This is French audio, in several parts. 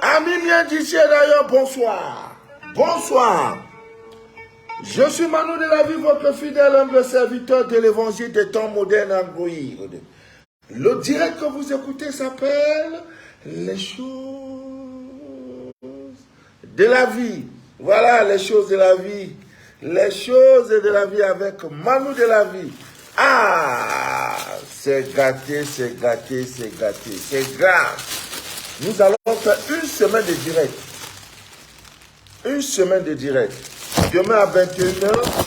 Amis bien d'ici d'ailleurs, bonsoir. Bonsoir. Je suis Manu de la vie, votre fidèle humble serviteur de l'évangile des temps modernes Android. Le direct que vous écoutez s'appelle Les choses de la vie. Voilà les choses de la vie. Les choses de la vie avec Manu de la vie. Ah, c'est gâté, c'est gâté, c'est gâté, c'est grave. Nous allons faire une semaine de direct. Une semaine de direct. Demain à 21h,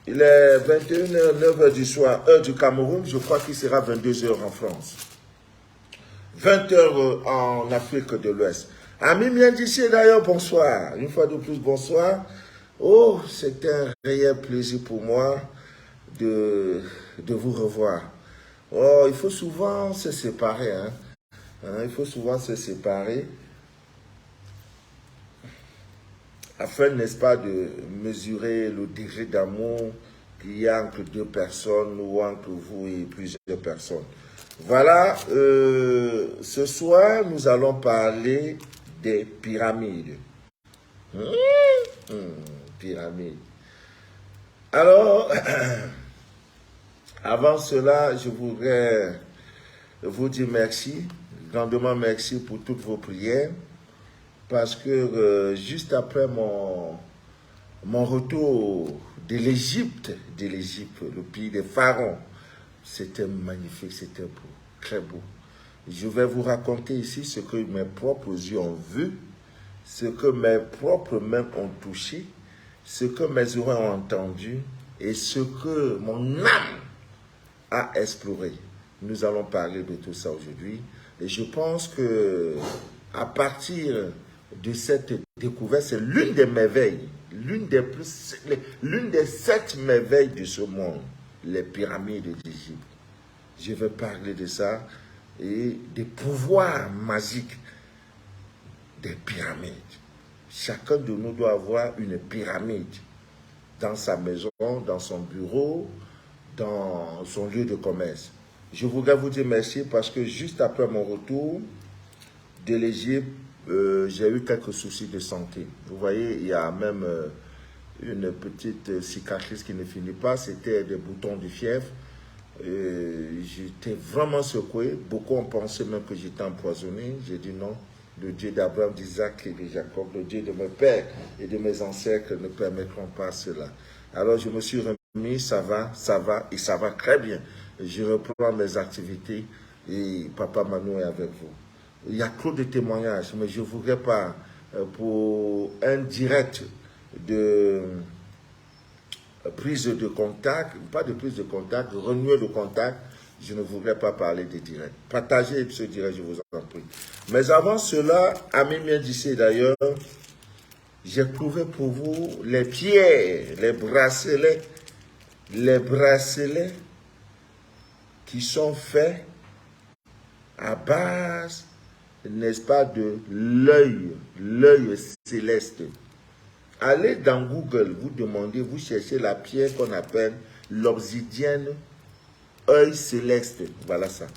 il est 21h, 9h du soir, heure du Cameroun. Je crois qu'il sera 22h en France. 20h en Afrique de l'Ouest. Amis bien d'ici d'ailleurs, bonsoir. Une fois de plus, bonsoir. Oh, c'est un réel plaisir pour moi de vous revoir. Oh, il faut souvent se séparer, hein. Il faut souvent se séparer afin, n'est-ce pas, de mesurer le degré d'amour qu'il y a entre deux personnes ou entre vous et plusieurs personnes. Voilà, ce soir, nous allons parler des pyramides. Pyramides. Alors, avant cela, je voudrais vous dire merci, grandement merci pour toutes vos prières, parce que juste après mon retour de l'Égypte, le pays des pharaons, c'était magnifique, c'était beau, très beau. Je vais vous raconter ici ce que mes propres yeux ont vu, ce que mes propres mains ont touché, ce que mes oreilles ont entendu et ce que mon âme a exploré. Nous allons parler de tout ça aujourd'hui. Et je pense que à partir de cette découverte, c'est l'une des merveilles, l'une des 7 merveilles de ce monde, les pyramides d'Égypte. Je vais parler de ça et des pouvoirs magiques des pyramides. Chacun de nous doit avoir une pyramide dans sa maison, dans son bureau, dans son lieu de commerce. Je voudrais vous dire merci parce que juste après mon retour de l'Égypte, j'ai eu quelques soucis de santé. Vous voyez, il y a même une petite cicatrice qui ne finit pas. C'était des boutons de fièvre. J'étais vraiment secoué. Beaucoup ont pensé même que j'étais empoisonné. J'ai dit non. Le Dieu d'Abraham, d'Isaac et de Jacob, le Dieu de mes pères et de mes ancêtres ne permettront pas cela. Alors je me suis remis, ça va et ça va très bien. Je reprends mes activités et Papa Manu est avec vous. Il y a trop de témoignages, mais je ne voudrais pas, pour un direct de prise de contact, pas de prise de contact, renouer le contact, je ne voudrais pas parler de direct. Partagez ce direct, je vous en prie. Mais avant cela, amis bien d'ici d'ailleurs, j'ai trouvé pour vous les pierres, les bracelets qui sont faits à base, n'est-ce pas, de l'œil céleste. Allez dans Google, vous demandez, vous cherchez la pierre qu'on appelle l'obsidienne œil céleste. Voilà ça.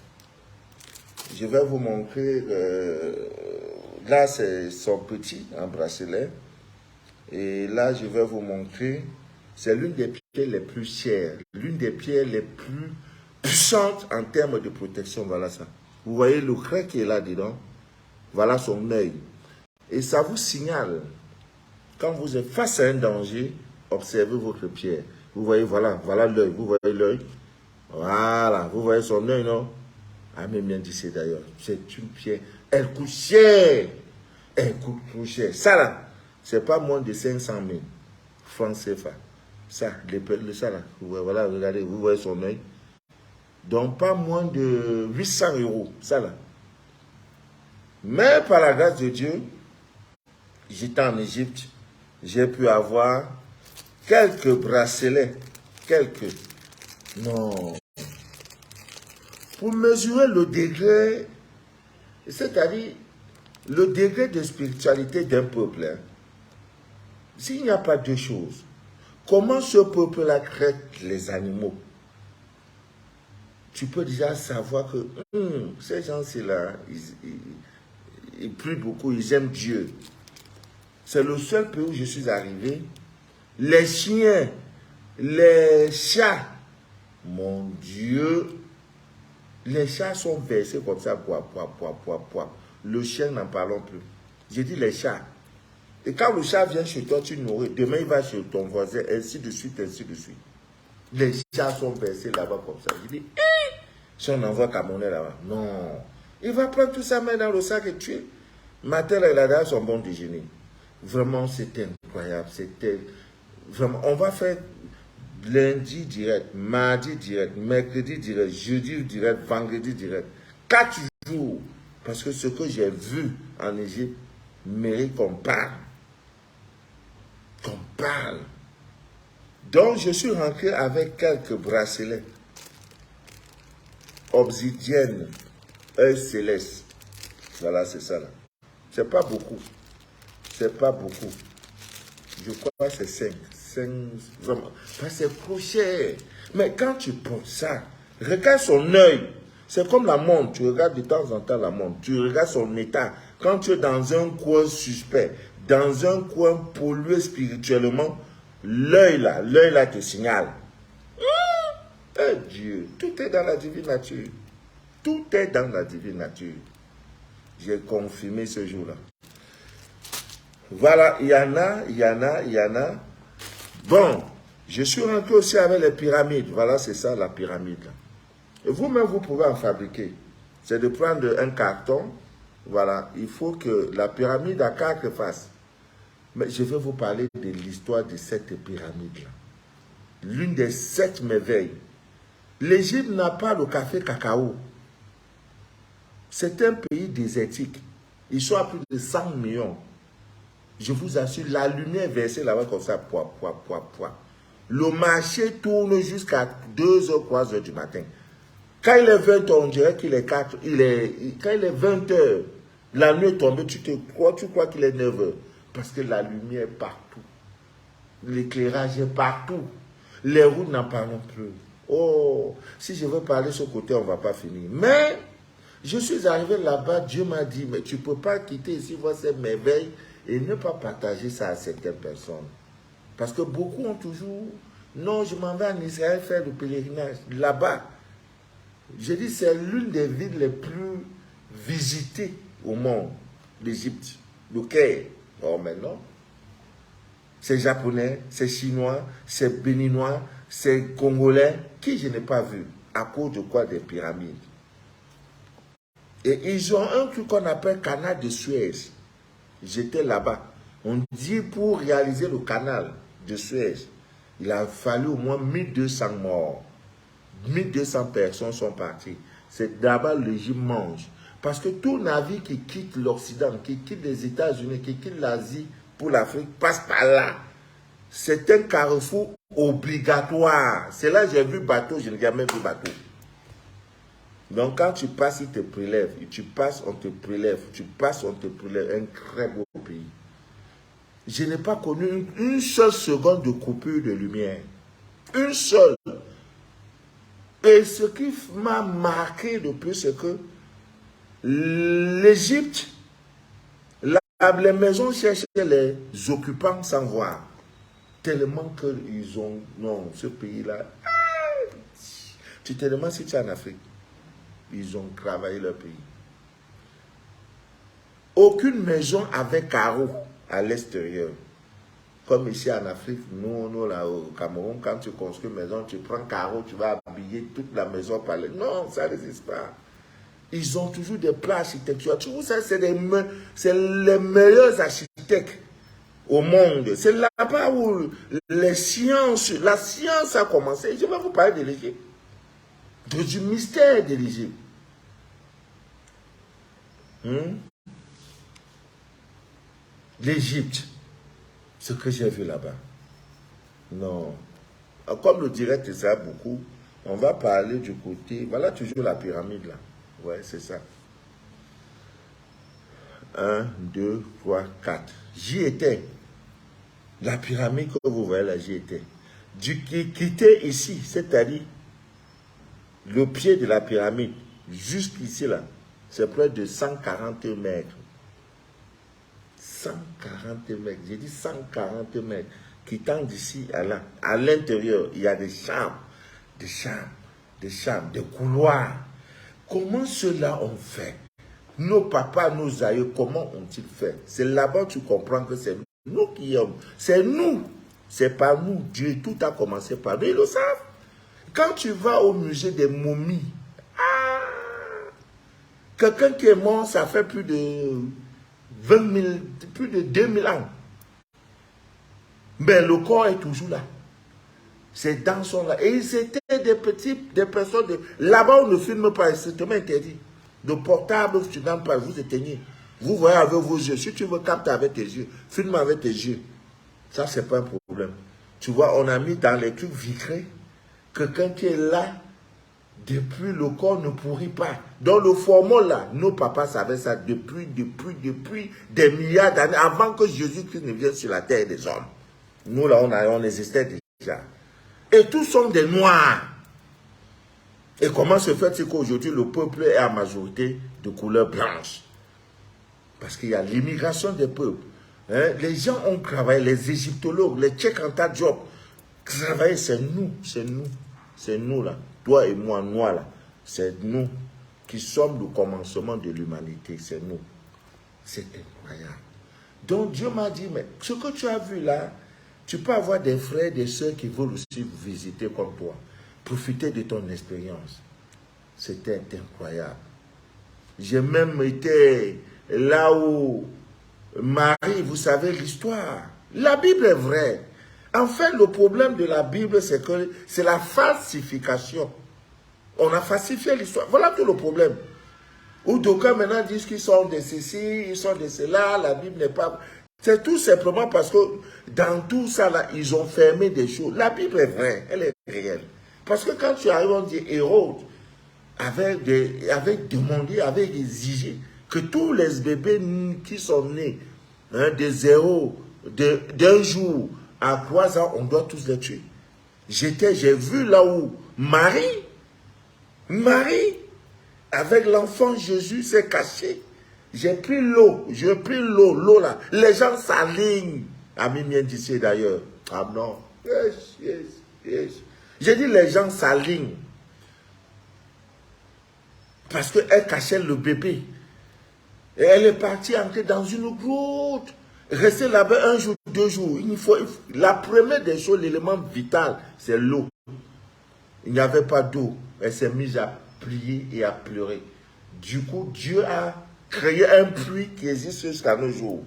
Je vais vous montrer, là c'est son petit, un bracelet. Et là je vais vous montrer, c'est l'une des pierres les plus chères, l'une des pierres les plus puissantes en termes de protection. Voilà ça. Vous voyez le craie qui est là dedans. Voilà son œil. Et ça vous signale, quand vous êtes face à un danger, observez votre pierre. Vous voyez, voilà l'œil. Vous voyez l'œil. Voilà, vous voyez son œil, non? Ah, mais bien dit, c'est d'ailleurs. C'est une pierre. Elle coûte cher. Elle coûte trop cher. Ça là, c'est pas moins de 500 000 francs CFA. Ça, ça là. Voilà, regardez, vous voyez son œil. Donc, pas moins de 800 €. Ça là. Mais par la grâce de Dieu, j'étais en Égypte. J'ai pu avoir quelques bracelets. Non. Pour mesurer le degré, c'est-à-dire le degré de spiritualité d'un peuple, hein, s'il n'y a pas deux choses, comment ce peuple-là traite les animaux? Tu peux déjà savoir que ces gens-là, ils prient beaucoup, ils aiment Dieu. C'est le seul pays où je suis arrivé. Les chiens, les chats, mon Dieu, les chats sont versés comme ça, poids. Le chien, n'en parlons plus. J'ai dit les chats. Et quand le chat vient chez toi, tu nourris. Demain, il va chez ton voisin, ainsi de suite, ainsi de suite. Les chats sont versés là-bas comme ça. Je dis, si on envoie Camerounais là-bas, non. Il va prendre tout ça, mettre dans le sac et tuer. Matin, là, il a donné son bon déjeuner. Vraiment, c'était incroyable. C'était vraiment. On va faire lundi direct, mardi direct, mercredi direct, jeudi direct, vendredi direct. 4 jours. Parce que ce que j'ai vu en Égypte mérite qu'on parle. Qu'on parle. Donc, je suis rentré avec quelques bracelets. Obsidienne, œil céleste. Voilà, c'est ça là. C'est pas beaucoup. C'est pas beaucoup. Je crois que c'est 5. 5, vraiment. C'est trop cher. Mais quand tu portes ça, regarde son œil. C'est comme la montre. Tu regardes de temps en temps la montre. Tu regardes son état. Quand tu es dans un coin suspect, dans un coin pollué spirituellement, l'œil là te signale. Eh Dieu, tout est dans la divine nature. Tout est dans la divine nature. J'ai confirmé ce jour-là. Voilà, il y en a. Bon, je suis rentré aussi avec les pyramides. Voilà, c'est ça la pyramide. Et vous-même, vous pouvez en fabriquer. C'est de prendre un carton. Voilà, il faut que la pyramide a 4 faces. Mais je vais vous parler de l'histoire de cette pyramide-là. L'une des 7 merveilles. L'Égypte n'a pas le café cacao. C'est un pays désertique. Ils sont à plus de 100 millions. Je vous assure, la lumière versée là-bas comme ça, poids. Le marché tourne jusqu'à 2h, 3h du matin. Quand il est 20h, on dirait qu'il est 4. Quand il est 20h, la nuit est tombée, tu crois qu'il est 9h. Parce que la lumière est partout. L'éclairage est partout. Les routes n'en parlons plus. Oh, si je veux parler de ce côté, on ne va pas finir. Mais, je suis arrivé là-bas, Dieu m'a dit, mais tu ne peux pas quitter ici, voir ces merveilles et ne pas partager ça à certaines personnes. Parce que beaucoup ont toujours, non, je m'en vais en Israël faire le pèlerinage. Là-bas, je dis, c'est l'une des villes les plus visitées au monde, l'Égypte, le Caire. Oh, mais non. C'est japonais, c'est chinois, c'est béninois, c'est congolais, qui je n'ai pas vu. À cause de quoi? Des pyramides. Et ils ont un truc qu'on appelle canal de Suez. J'étais là-bas. On dit pour réaliser le canal de Suez, il a fallu au moins 1200 morts. 1200 personnes sont parties. C'est d'abord l'Égypte mange. Parce que tout navire qui quitte l'Occident, qui quitte les États-Unis, qui quitte l'Asie pour l'Afrique, passe par là. C'est un carrefour obligatoire. C'est là que j'ai vu bateau, je n'ai jamais vu bateau. Donc quand tu passes, ils te prélèvent. Tu passes, on te prélève. Tu passes, on te prélève. Un très beau pays. Je n'ai pas connu une seule seconde de coupure de lumière. Une seule. Et ce qui m'a marqué le plus, c'est que l'Égypte, les maisons cherchaient les occupants sans voir. Tellement qu'ils ont... Non, ce pays-là... Tu te demandes si tu es en Afrique. Ils ont travaillé leur pays. Aucune maison avait carreau à l'extérieur. Comme ici en Afrique, nous là au Cameroun, quand tu construis une maison, tu prends carreau, tu vas habiller toute la maison par les... Non, ça n'existe pas. Ils ont toujours des plans architecturaux. Tu vois, ça, c'est les meilleurs architectes au monde. C'est là-bas où la science a commencé. Je vais vous parler de l'Égypte. Du mystère de l'Égypte. L'Égypte, ce que j'ai vu là-bas. Non. Comme le direct, ça beaucoup, on va parler du côté... Voilà toujours la pyramide là. Ouais, c'est ça. 1, 2, 3, 4. J'y étais. La pyramide que vous voyez là, j'y étais. Quitter ici, c'est-à-dire le pied de la pyramide, jusqu'ici là, c'est près de 140 mètres. 140 mètres. J'ai dit 140 mètres. Quittant d'ici à l'intérieur, il y a des chambres, des couloirs. Comment cela ont fait? Nos papas, nos aïeux, comment ont-ils fait? C'est là-bas que tu comprends que c'est nous qui sommes. C'est nous. C'est pas nous. Dieu, tout a commencé par nous. Ils le savent. Quand tu vas au musée des momies, quelqu'un qui est mort, ça fait plus de 20 000, plus de 2000 ans. Mais le corps est toujours là. Ces dents sont là. Et ils étaient des personnes. Là-bas, on ne filme pas, c'est strictement interdit. Le portable, tu n'aimes pas, vous éteignez. Vous voyez avec vos yeux. Si tu veux capter avec tes yeux, filme avec tes yeux. Ça, c'est pas un problème. Tu vois, on a mis dans les trucs vitrés quelqu'un qui est là depuis le corps ne pourrit pas. Dans le format là, nos papas savaient ça depuis des milliards d'années, avant que Jésus-Christ ne vienne sur la terre des hommes. Nous là, on existait déjà. Et tous sont des noirs. Et comment se fait-il qu'aujourd'hui le peuple est à majorité de couleur blanche? Parce qu'il y a l'immigration des peuples. Hein? Les gens ont travaillé, les égyptologues, les Tchèques job, travailler, c'est nous là. Toi et moi, noirs là, c'est nous qui sommes le commencement de l'humanité, c'est nous. C'est incroyable. Donc Dieu m'a dit, mais ce que tu as vu là, tu peux avoir des frères, des soeurs qui veulent aussi vous visiter comme toi. Profiter de ton expérience. C'était incroyable. J'ai même été là où Marie, vous savez l'histoire. La Bible est vraie. En fait, le problème de la Bible, c'est que c'est la falsification. On a falsifié l'histoire. Voilà tout le problème. Où d'aucuns maintenant disent qu'ils sont de ceci, ils sont de cela, la Bible n'est pas... C'est tout simplement parce que dans tout ça, là, ils ont fermé des choses. La Bible est vraie, elle est réelle. Parce que quand tu arrives, on dit Hérode avait demandé, avait exigé que tous les bébés qui sont nés de 0, d'un jour à 3 ans, on doit tous les tuer. J'ai vu là où Marie, avec l'enfant Jésus, s'est cachée. J'ai pris l'eau, l'eau là. Les gens s'alignent. Ami vient d'ici d'ailleurs. Ah non. Yes. J'ai dit les gens s'alignent. Parce qu'elle cachait le bébé. Et elle est partie entrer dans une grotte. Rester là-bas 1 jour, 2 jours. La première des choses, l'élément vital, c'est l'eau. Il n'y avait pas d'eau. Elle s'est mise à prier et à pleurer. Du coup, Dieu a créé un puits qui existe jusqu'à nos jours.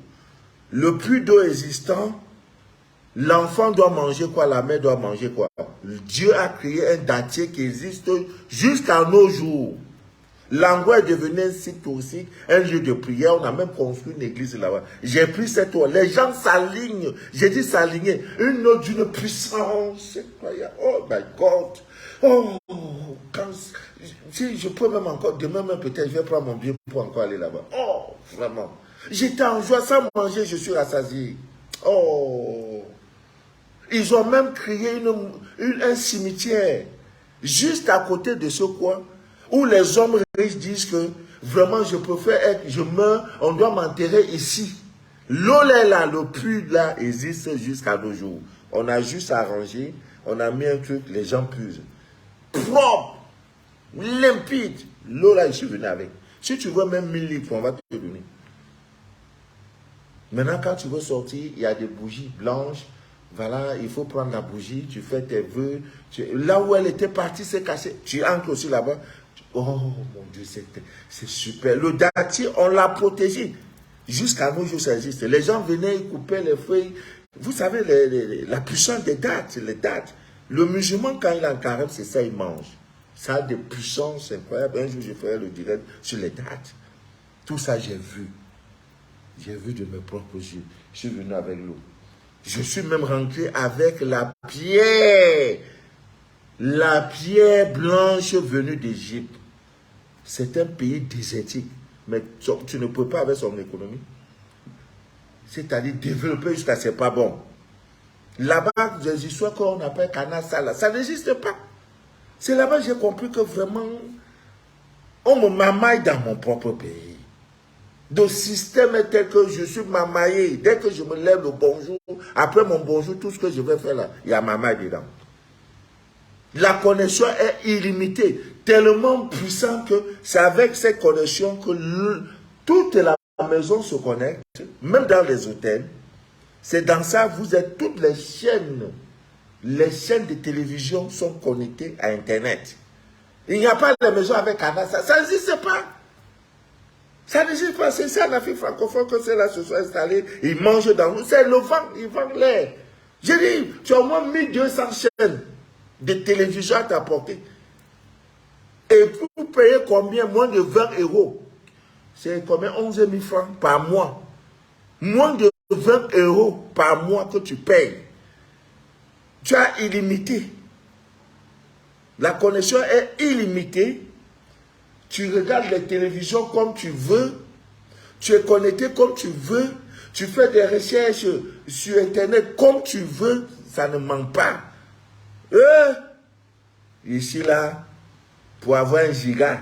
Le puits d'eau existant, l'enfant doit manger quoi? La mère doit manger quoi? Dieu a créé un dattier qui existe jusqu'à nos jours. L'endroit est devenu un site touristique, un lieu de prière. On a même construit une église là-bas. J'ai pris cette eau. Les gens s'alignent. J'ai dit s'aligner. Une eau d'une puissance incroyable. Oh my God. Oh, si je peux même encore, demain même peut-être, je vais prendre mon billet pour encore aller là-bas. Oh, vraiment. J'étais en joie, sans manger, je suis rassasié. Oh. Ils ont même créé un cimetière juste à côté de ce coin où les hommes riches disent que vraiment je préfère je meurs, on doit m'enterrer ici. L'eau là, le puits là existe jusqu'à nos jours. On a juste arrangé, on a mis un truc, les gens puisent. Propre, limpide. L'eau là, je suis venu avec. Si tu veux même 1000 litres, on va te donner. Maintenant, quand tu veux sortir, il y a des bougies blanches. Voilà, il faut prendre la bougie, tu fais tes vœux. Là où elle était partie, c'est caché. Tu entres aussi là-bas. Oh mon Dieu, c'est super. Le dattier, on l'a protégé. Jusqu'à nos jours, ça existe. Les gens venaient, ils coupaient les feuilles. Vous savez, la puissance des dattes, les dattes. Le musulman, quand il est en carême, c'est ça, il mange. Ça a des puissances incroyables. Un jour, je ferai le direct sur les dates. Tout ça, j'ai vu. J'ai vu de mes propres yeux. Je suis venu avec l'eau. Je suis même rentré avec la pierre. La pierre blanche venue d'Égypte. C'est un pays désertique. Mais tu ne peux pas avec son économie. C'est-à-dire développer jusqu'à c'est pas bon. Là-bas, des histoires qu'on appelle Cana Sala, ça n'existe pas. C'est là-bas que j'ai compris que vraiment, on me mamaille dans mon propre pays. Le système est tel que je suis mamaillé. Dès que je me lève le bonjour, après mon bonjour, tout ce que je vais faire là, il y a maman dedans. La connexion est illimitée, tellement puissant que c'est avec cette connexion que toute la maison se connecte, même dans les hôtels. C'est dans ça, vous êtes toutes les chaînes de télévision sont connectées à Internet. Il n'y a pas de maison avec Canal, ça n'existe pas. Ça n'existe pas, c'est ça en Afrique francophone que ceux-là se sont installés, ils mangent dans nous, c'est le vent, ils vendent l'air. J'ai dit, tu as au moins 1200 chaînes de télévision à t'apporter. Et vous payez combien? Moins de 20 euros. C'est combien? 11 000 francs par mois. Moins de 20 euros par mois que tu payes. Tu as illimité. La connexion est illimitée. Tu regardes les télévisions comme tu veux. Tu es connecté comme tu veux. Tu fais des recherches sur Internet comme tu veux. Ça ne manque pas. Ici, là, pour avoir 1 giga,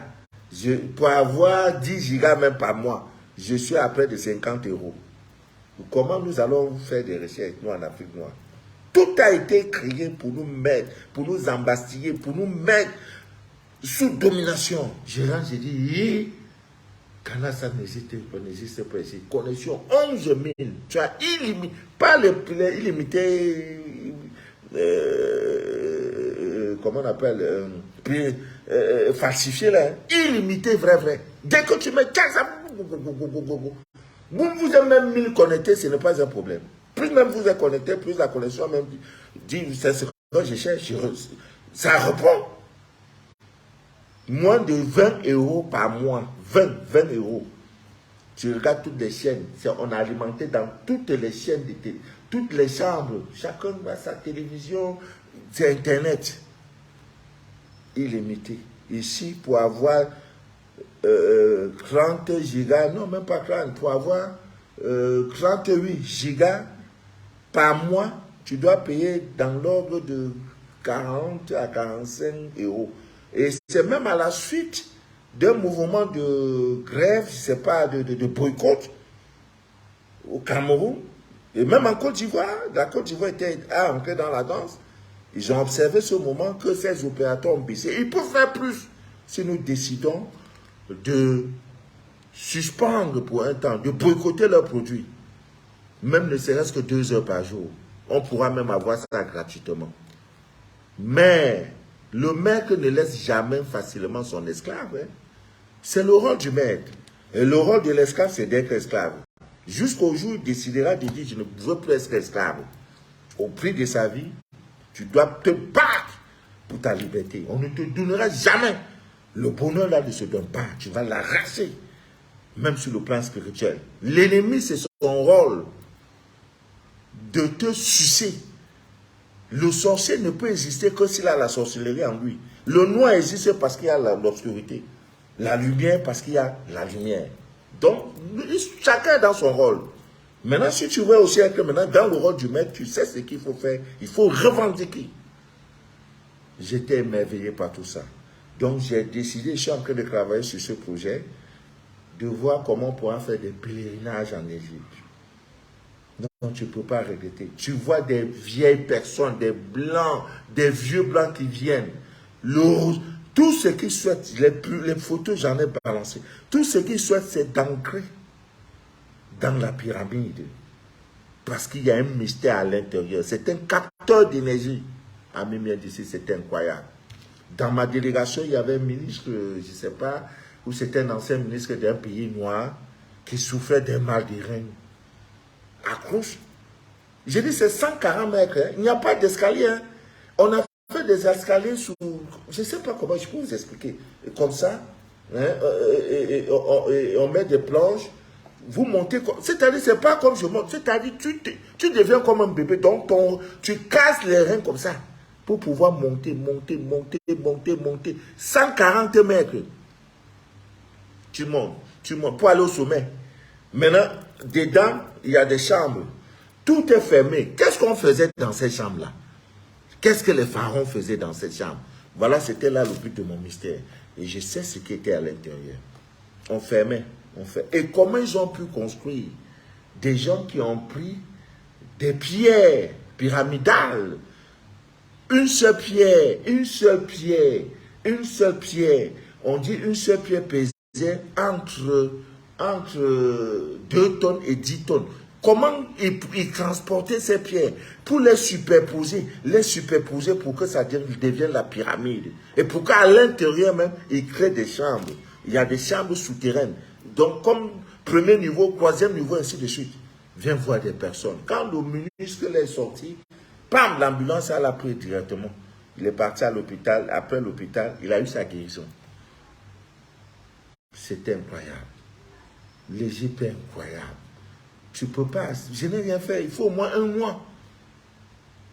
pour avoir 10 gigas même par mois, je suis à près de 50 euros. Comment nous allons faire des recherches, nous, en Afrique noire? Tout a été créé pour nous mettre, pour nous embastiller, pour nous mettre sous domination. J'ai dit, Canal, ça n'existe pas ici. Connexion 11 000. Tu as illimité, pas les illimités, comment on appelle, falsifié là, illimité, vrai. Dès que tu mets ça, vous êtes même 1000 connectés, ce n'est pas un problème. Plus même vous êtes connecté, plus la connexion même dit, c'est ce que je cherche, ça reprend. Moins de 20 euros par mois, 20 euros. Tu regardes toutes les chaînes, on a alimenté dans toutes les chaînes, toutes les chambres, chacun a sa télévision, c'est Internet. Illimité. Ici, pour avoir 30 gigas, non, même pas 30, pour avoir 38 gigas par mois, tu dois payer dans l'ordre de 40 à 45 euros. Et c'est même à la suite d'un mouvement de grève, je ne sais pas, de boycott au Cameroun, et même en Côte d'Ivoire. La Côte d'Ivoire était entrée dans la danse. Ils ont observé ce moment que ces opérateurs ont baissé. Ils peuvent faire plus si nous décidons de suspendre pour un temps, de boycotter leurs produits. Même ne serait-ce que 2 heures par jour. On pourra même avoir ça gratuitement. Mais le maître ne laisse jamais facilement son esclave. Hein. C'est le rôle du maître. Et le rôle de l'esclave, c'est d'être esclave. Jusqu'au jour où il décidera de dire, je ne veux plus être esclave. Au prix de sa vie, tu dois te battre pour ta liberté. On ne te donnera jamais. Le bonheur là ne se donne pas. Tu vas l'arracher. Même sur le plan spirituel. L'ennemi, c'est son rôle de te sucer. Le sorcier ne peut exister que s'il a la sorcellerie en lui. Le noir existe parce qu'il y a l'obscurité. La lumière parce qu'il y a la lumière. Donc, chacun est dans son rôle. Maintenant, si tu veux aussi être maintenant dans le rôle du maître, tu sais ce qu'il faut faire. Il faut revendiquer. J'étais émerveillé par tout ça. Donc, j'ai décidé, je suis en train de travailler sur ce projet, de voir comment on pourra faire des pèlerinages en Égypte. Donc, tu ne peux pas regretter. Tu vois des vieilles personnes, des blancs, des vieux blancs qui viennent. Tout ce qu'ils souhaitent, les photos, j'en ai balancé. Tout ce qu'ils souhaitent, c'est d'ancrer dans la pyramide. Parce qu'il y a un mystère à l'intérieur. C'est un capteur d'énergie. Ami mien d'ici, c'est incroyable. Dans ma délégation, il y avait un ministre, je ne sais pas, ou c'était un ancien ministre d'un pays noir qui souffrait d'un mal de rein. Accroche. J'ai dit, c'est 140 mètres. Hein. Il n'y a pas d'escalier. Hein. On a fait des escaliers sous... Je ne sais pas comment je peux vous expliquer. Comme ça. Hein, et on met des planches. Vous montez. C'est-à-dire, c'est pas comme je monte. C'est-à-dire, tu deviens comme un bébé. Donc, tu casses les reins comme ça. Pour pouvoir monter. 140 mètres. Tu montes. Pour aller au sommet. Maintenant, dedans, il y a des chambres. Tout est fermé. Qu'est-ce qu'on faisait dans ces chambres-là? Qu'est-ce que les pharaons faisaient dans cette chambre? Voilà, c'était là le but de mon mystère. Et je sais ce qui était à l'intérieur. On fermait. on fait. Et comment ils ont pu construire? Des gens qui ont pris des pierres pyramidales. Une seule pierre, une seule pierre, une seule pierre. On dit une seule pierre pesait entre 2 tonnes et 10 tonnes. Comment ils transportaient ces pierres pour les superposer pour que ça devienne la pyramide. Et pour qu'à l'intérieur même, ils créent des chambres. Il y a des chambres souterraines. Donc, comme premier niveau, troisième niveau, ainsi de suite. Viens voir des personnes. Quand le ministre est sorti, pam, l'ambulance l'a pris directement. Il est parti à l'hôpital. Après l'hôpital, il a eu sa guérison. C'était incroyable. L'Égypte est incroyable. Tu peux pas. Je n'ai rien fait. Il faut au moins 1 mois.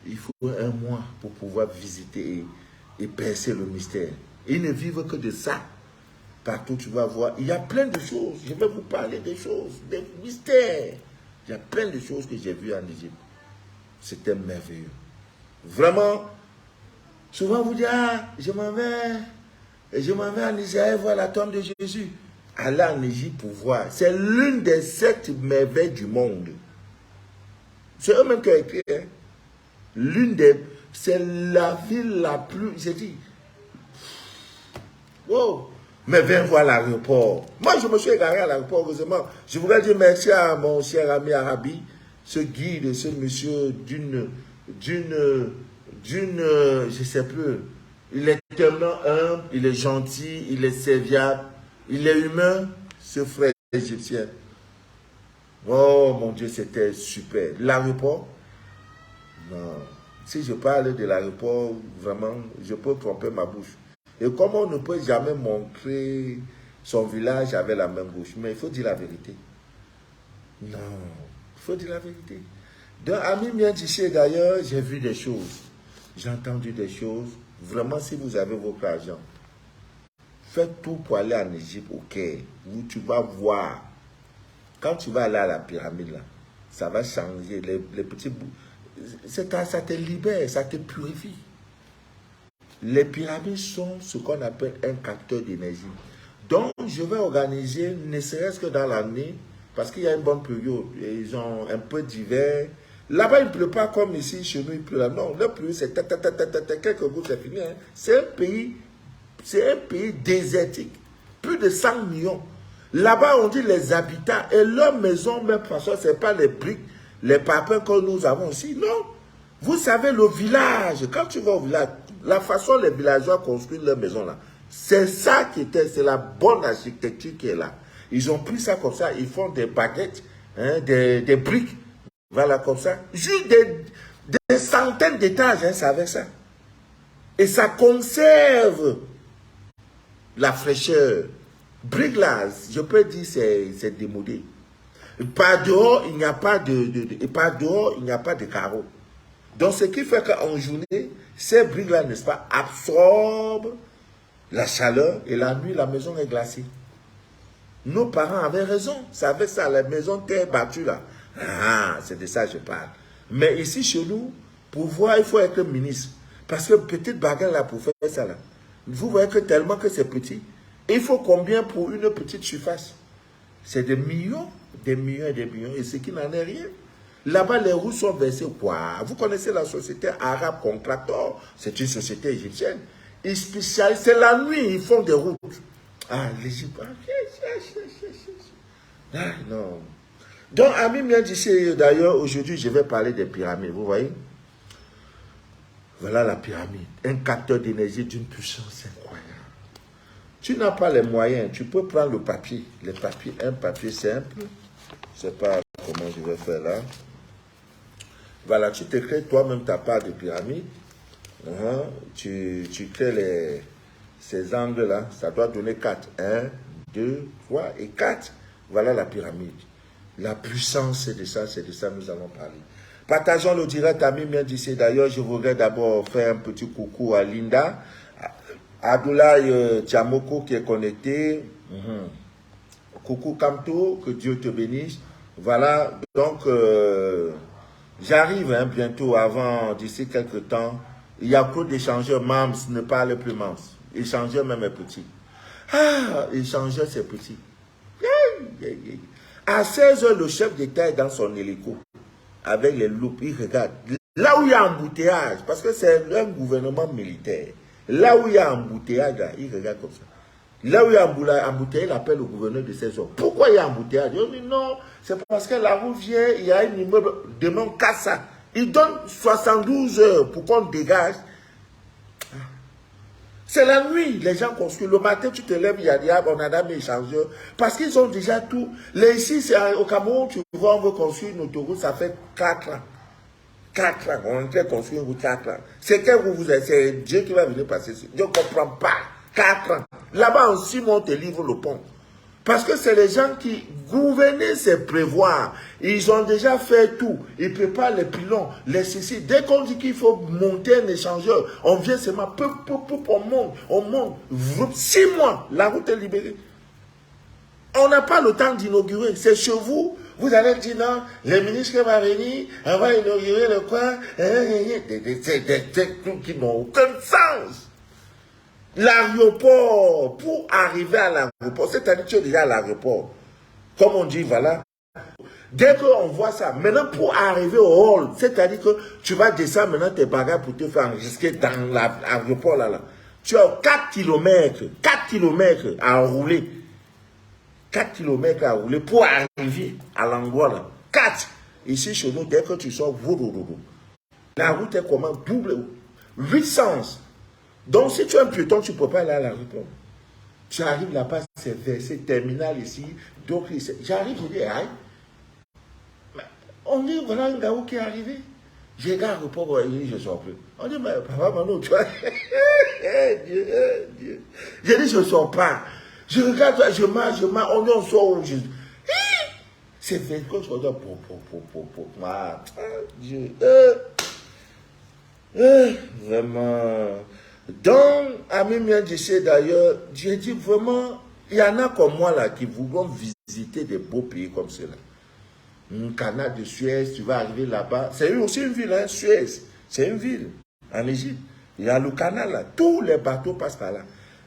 Il faut 1 mois pour pouvoir visiter et percer le mystère. Ils ne vivent que de ça. Partout, tu vas voir. Il y a plein de choses. Je vais vous parler des choses, des mystères. Il y a plein de choses que j'ai vues en Égypte. C'était merveilleux. Vraiment, souvent vous dites, ah, je m'en vais en Israël voir la tombe de Jésus. Aller en Égypte pour voir. C'est l'une des 7 merveilles du monde. C'est eux-mêmes qui ont écrit. Hein? C'est la ville la plus, j'ai dit, wow. Mais viens voir l'aéroport. Moi, je me suis égaré à l'aéroport, heureusement. Je voudrais dire merci à mon cher ami Arabi, ce guide, ce monsieur je sais plus. Il est tellement humble, il est gentil, il est serviable, il est humain, ce frère égyptien. Oh mon Dieu, c'était super. L'aéroport, non. Si je parle de l'aéroport, vraiment, je peux tromper ma bouche. Et comme on ne peut jamais montrer son village avec la même bouche, mais il faut dire la vérité. Non, il faut dire la vérité. Donc, Ami Miandiché, d'ailleurs, j'ai vu des choses. J'ai entendu des choses. Vraiment, si vous avez votre argent, faites tout pour aller en Égypte, au Caire, où tu vas voir. Quand tu vas aller à la pyramide, là, ça va changer. Les petits bouts. Ça te libère, ça te purifie. Les pyramides sont ce qu'on appelle un capteur d'énergie. Donc, je vais organiser, ne serait-ce que dans l'année, parce qu'il y a une bonne période, et ils ont un peu d'hiver. Là-bas, il ne pleut pas comme ici, chez nous, il pleut là. Non, le pluie, c'est quelques gouttes, c'est fini. Hein. C'est un pays désertique. Plus de 100 millions. Là-bas, on dit les habitants, et leur maison, même façon, ce n'est pas les briques, les papins que nous avons ici. Non. Vous savez, le village, quand tu vas au village, la façon les villageois construisent leur maison là, c'est ça qui était, c'est la bonne architecture qui est là. Ils ont pris ça comme ça, ils font des baguettes, hein, des briques, voilà comme ça, juste des centaines d'étages, hein, c'est avec ça. Et ça conserve la fraîcheur. Briques là, je peux dire c'est démodé. Par dehors, il n'y a pas de carreaux. Donc, ce qui fait qu'en journée, ces briques-là, n'est-ce pas, absorbent la chaleur et la nuit, la maison est glacée. Nos parents avaient raison. C'est avec ça, la maison terre battue là. Ah, c'est de ça que je parle. Mais ici, chez nous, pour voir, il faut être ministre. Parce que petite bagarre là, pour faire ça là, vous voyez que tellement que c'est petit, il faut combien pour une petite surface? C'est des millions et des millions. Et ce qui n'en est rien. Là-bas, les roues sont versées quoi? Vous connaissez la société arabe Contractor? C'est une société égyptienne. Ils spécialisent, c'est la nuit, ils font des routes. Ah, l'Égypte. Ah, non. Donc, Ami Miandiché, d'ailleurs, aujourd'hui, je vais parler des pyramides. Vous voyez? Voilà la pyramide. Un capteur d'énergie d'une puissance incroyable. Tu n'as pas les moyens. Tu peux prendre le papier. Un papier simple. Je ne sais pas comment je vais faire là. Voilà, tu te crées toi-même ta part de pyramide. Tu crées ces angles-là. Ça doit donner 4. 1, 2, 3 et 4. Voilà la pyramide. La puissance, c'est de ça nous allons parler. Partageons le direct, Ami Miandiché. D'ailleurs, je voudrais d'abord faire un petit coucou à Linda. Abdoulaye Tiamoko qui est connecté. Coucou Kamto, que Dieu te bénisse. Voilà, donc j'arrive bientôt, d'ici quelques temps. Il y a peu d'échangeurs. Mams ne parle plus Mams. Échangeur même est petit. Ah, échangeur c'est petit. À 16 h, le chef d'État est dans son hélico, avec les loupes, il regarde. Là où il y a embouteillage, parce que c'est un gouvernement militaire, là où il y a embouteillage, là, il regarde comme ça. Là où il y a embouteillage, il appelle le gouverneur de 16 h. Pourquoi il y a embouteillage? Il dit non, c'est parce que la route vient, il y a un immeuble, demain on casse ça. Il donne 72 heures pour qu'on dégage. C'est la nuit, les gens construisent. Le matin, tu te lèves, il y a des arbres, on a des échangeurs. Parce qu'ils ont déjà tout. Là, ici, au Cameroun, tu vois, on veut construire une autoroute, ça fait 4 ans. 4 ans, on est en train de construire une route 4 ans. C'est quel vous êtes, c'est Dieu qui va venir passer. Je ne comprends pas. 4 ans. Là-bas, en 6 mois, on te livre le pont. Parce que c'est les gens qui gouverner, c'est prévoir. Ils ont déjà fait tout. Ils préparent les pilons, les ceci. Dès qu'on dit qu'il faut monter un échangeur, on vient seulement, on monte. 6 mois, la route est libérée. On n'a pas le temps d'inaugurer. C'est chez vous. Vous allez dire non, le ministre qui va venir, on va inaugurer le coin. Des trucs qui n'ont aucun sens. L'aéroport, pour arriver à l'aéroport, c'est-à-dire que tu es déjà à l'aéroport. Comme on dit, voilà. Dès qu'on voit ça, maintenant pour arriver au hall, c'est-à-dire que tu vas descendre maintenant tes bagages pour te faire enregistrer dans l'aéroport là. Tu as 4 km à rouler. 4 km à rouler pour arriver à l'endroit là. 4. Ici chez nous, dès que tu sors, la route est comment? Double. 8 sens. Donc, si tu es un piéton, tu ne peux pas aller à l'aéroport. Tu arrives là-bas, c'est versé, terminal ici, donc j'arrive, je dis, aïe. On dit, voilà un gars qui est arrivé. J'ai gars à l'aéroport, je ne sors plus. On dit, mais papa, Mano, tu vois, Dieu. J'ai dit, je ne sors pas. Je regarde, je marche, on dit, on sort où je... C'est fait que je regarde, Dieu. Vraiment... Donc, Ami Mien disait d'ailleurs, j'ai dit vraiment, il y en a comme moi là qui voudront visiter des beaux pays comme cela. Un canal de Suez, tu vas arriver là-bas. C'est aussi une ville, hein, Suez. C'est une ville en Égypte. Il y a le canal là. Tous les bateaux passent par là.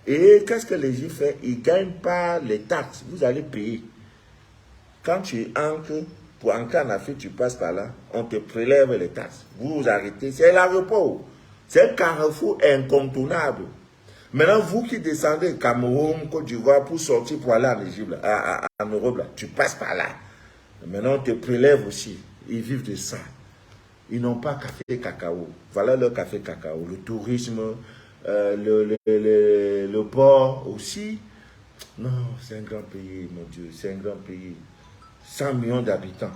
Et qu'est-ce que l'Égypte fait? Ils ne gagnent pas les taxes. Vous allez payer. Quand tu ancres, pour ancrer en Afrique, tu passes par là, on te prélève les taxes. Vous arrêtez. C'est l'aéroport. C'est un carrefour incontournable. Maintenant, vous qui descendez Cameroun, Côte d'Ivoire pour sortir pour aller en Égypte, en Europe, là, tu passes par là. Maintenant, on te prélève aussi. Ils vivent de ça. Ils n'ont pas café et cacao. Voilà leur café et cacao. Le tourisme, le port aussi. Non, c'est un grand pays, mon Dieu. C'est un grand pays. 100 millions d'habitants.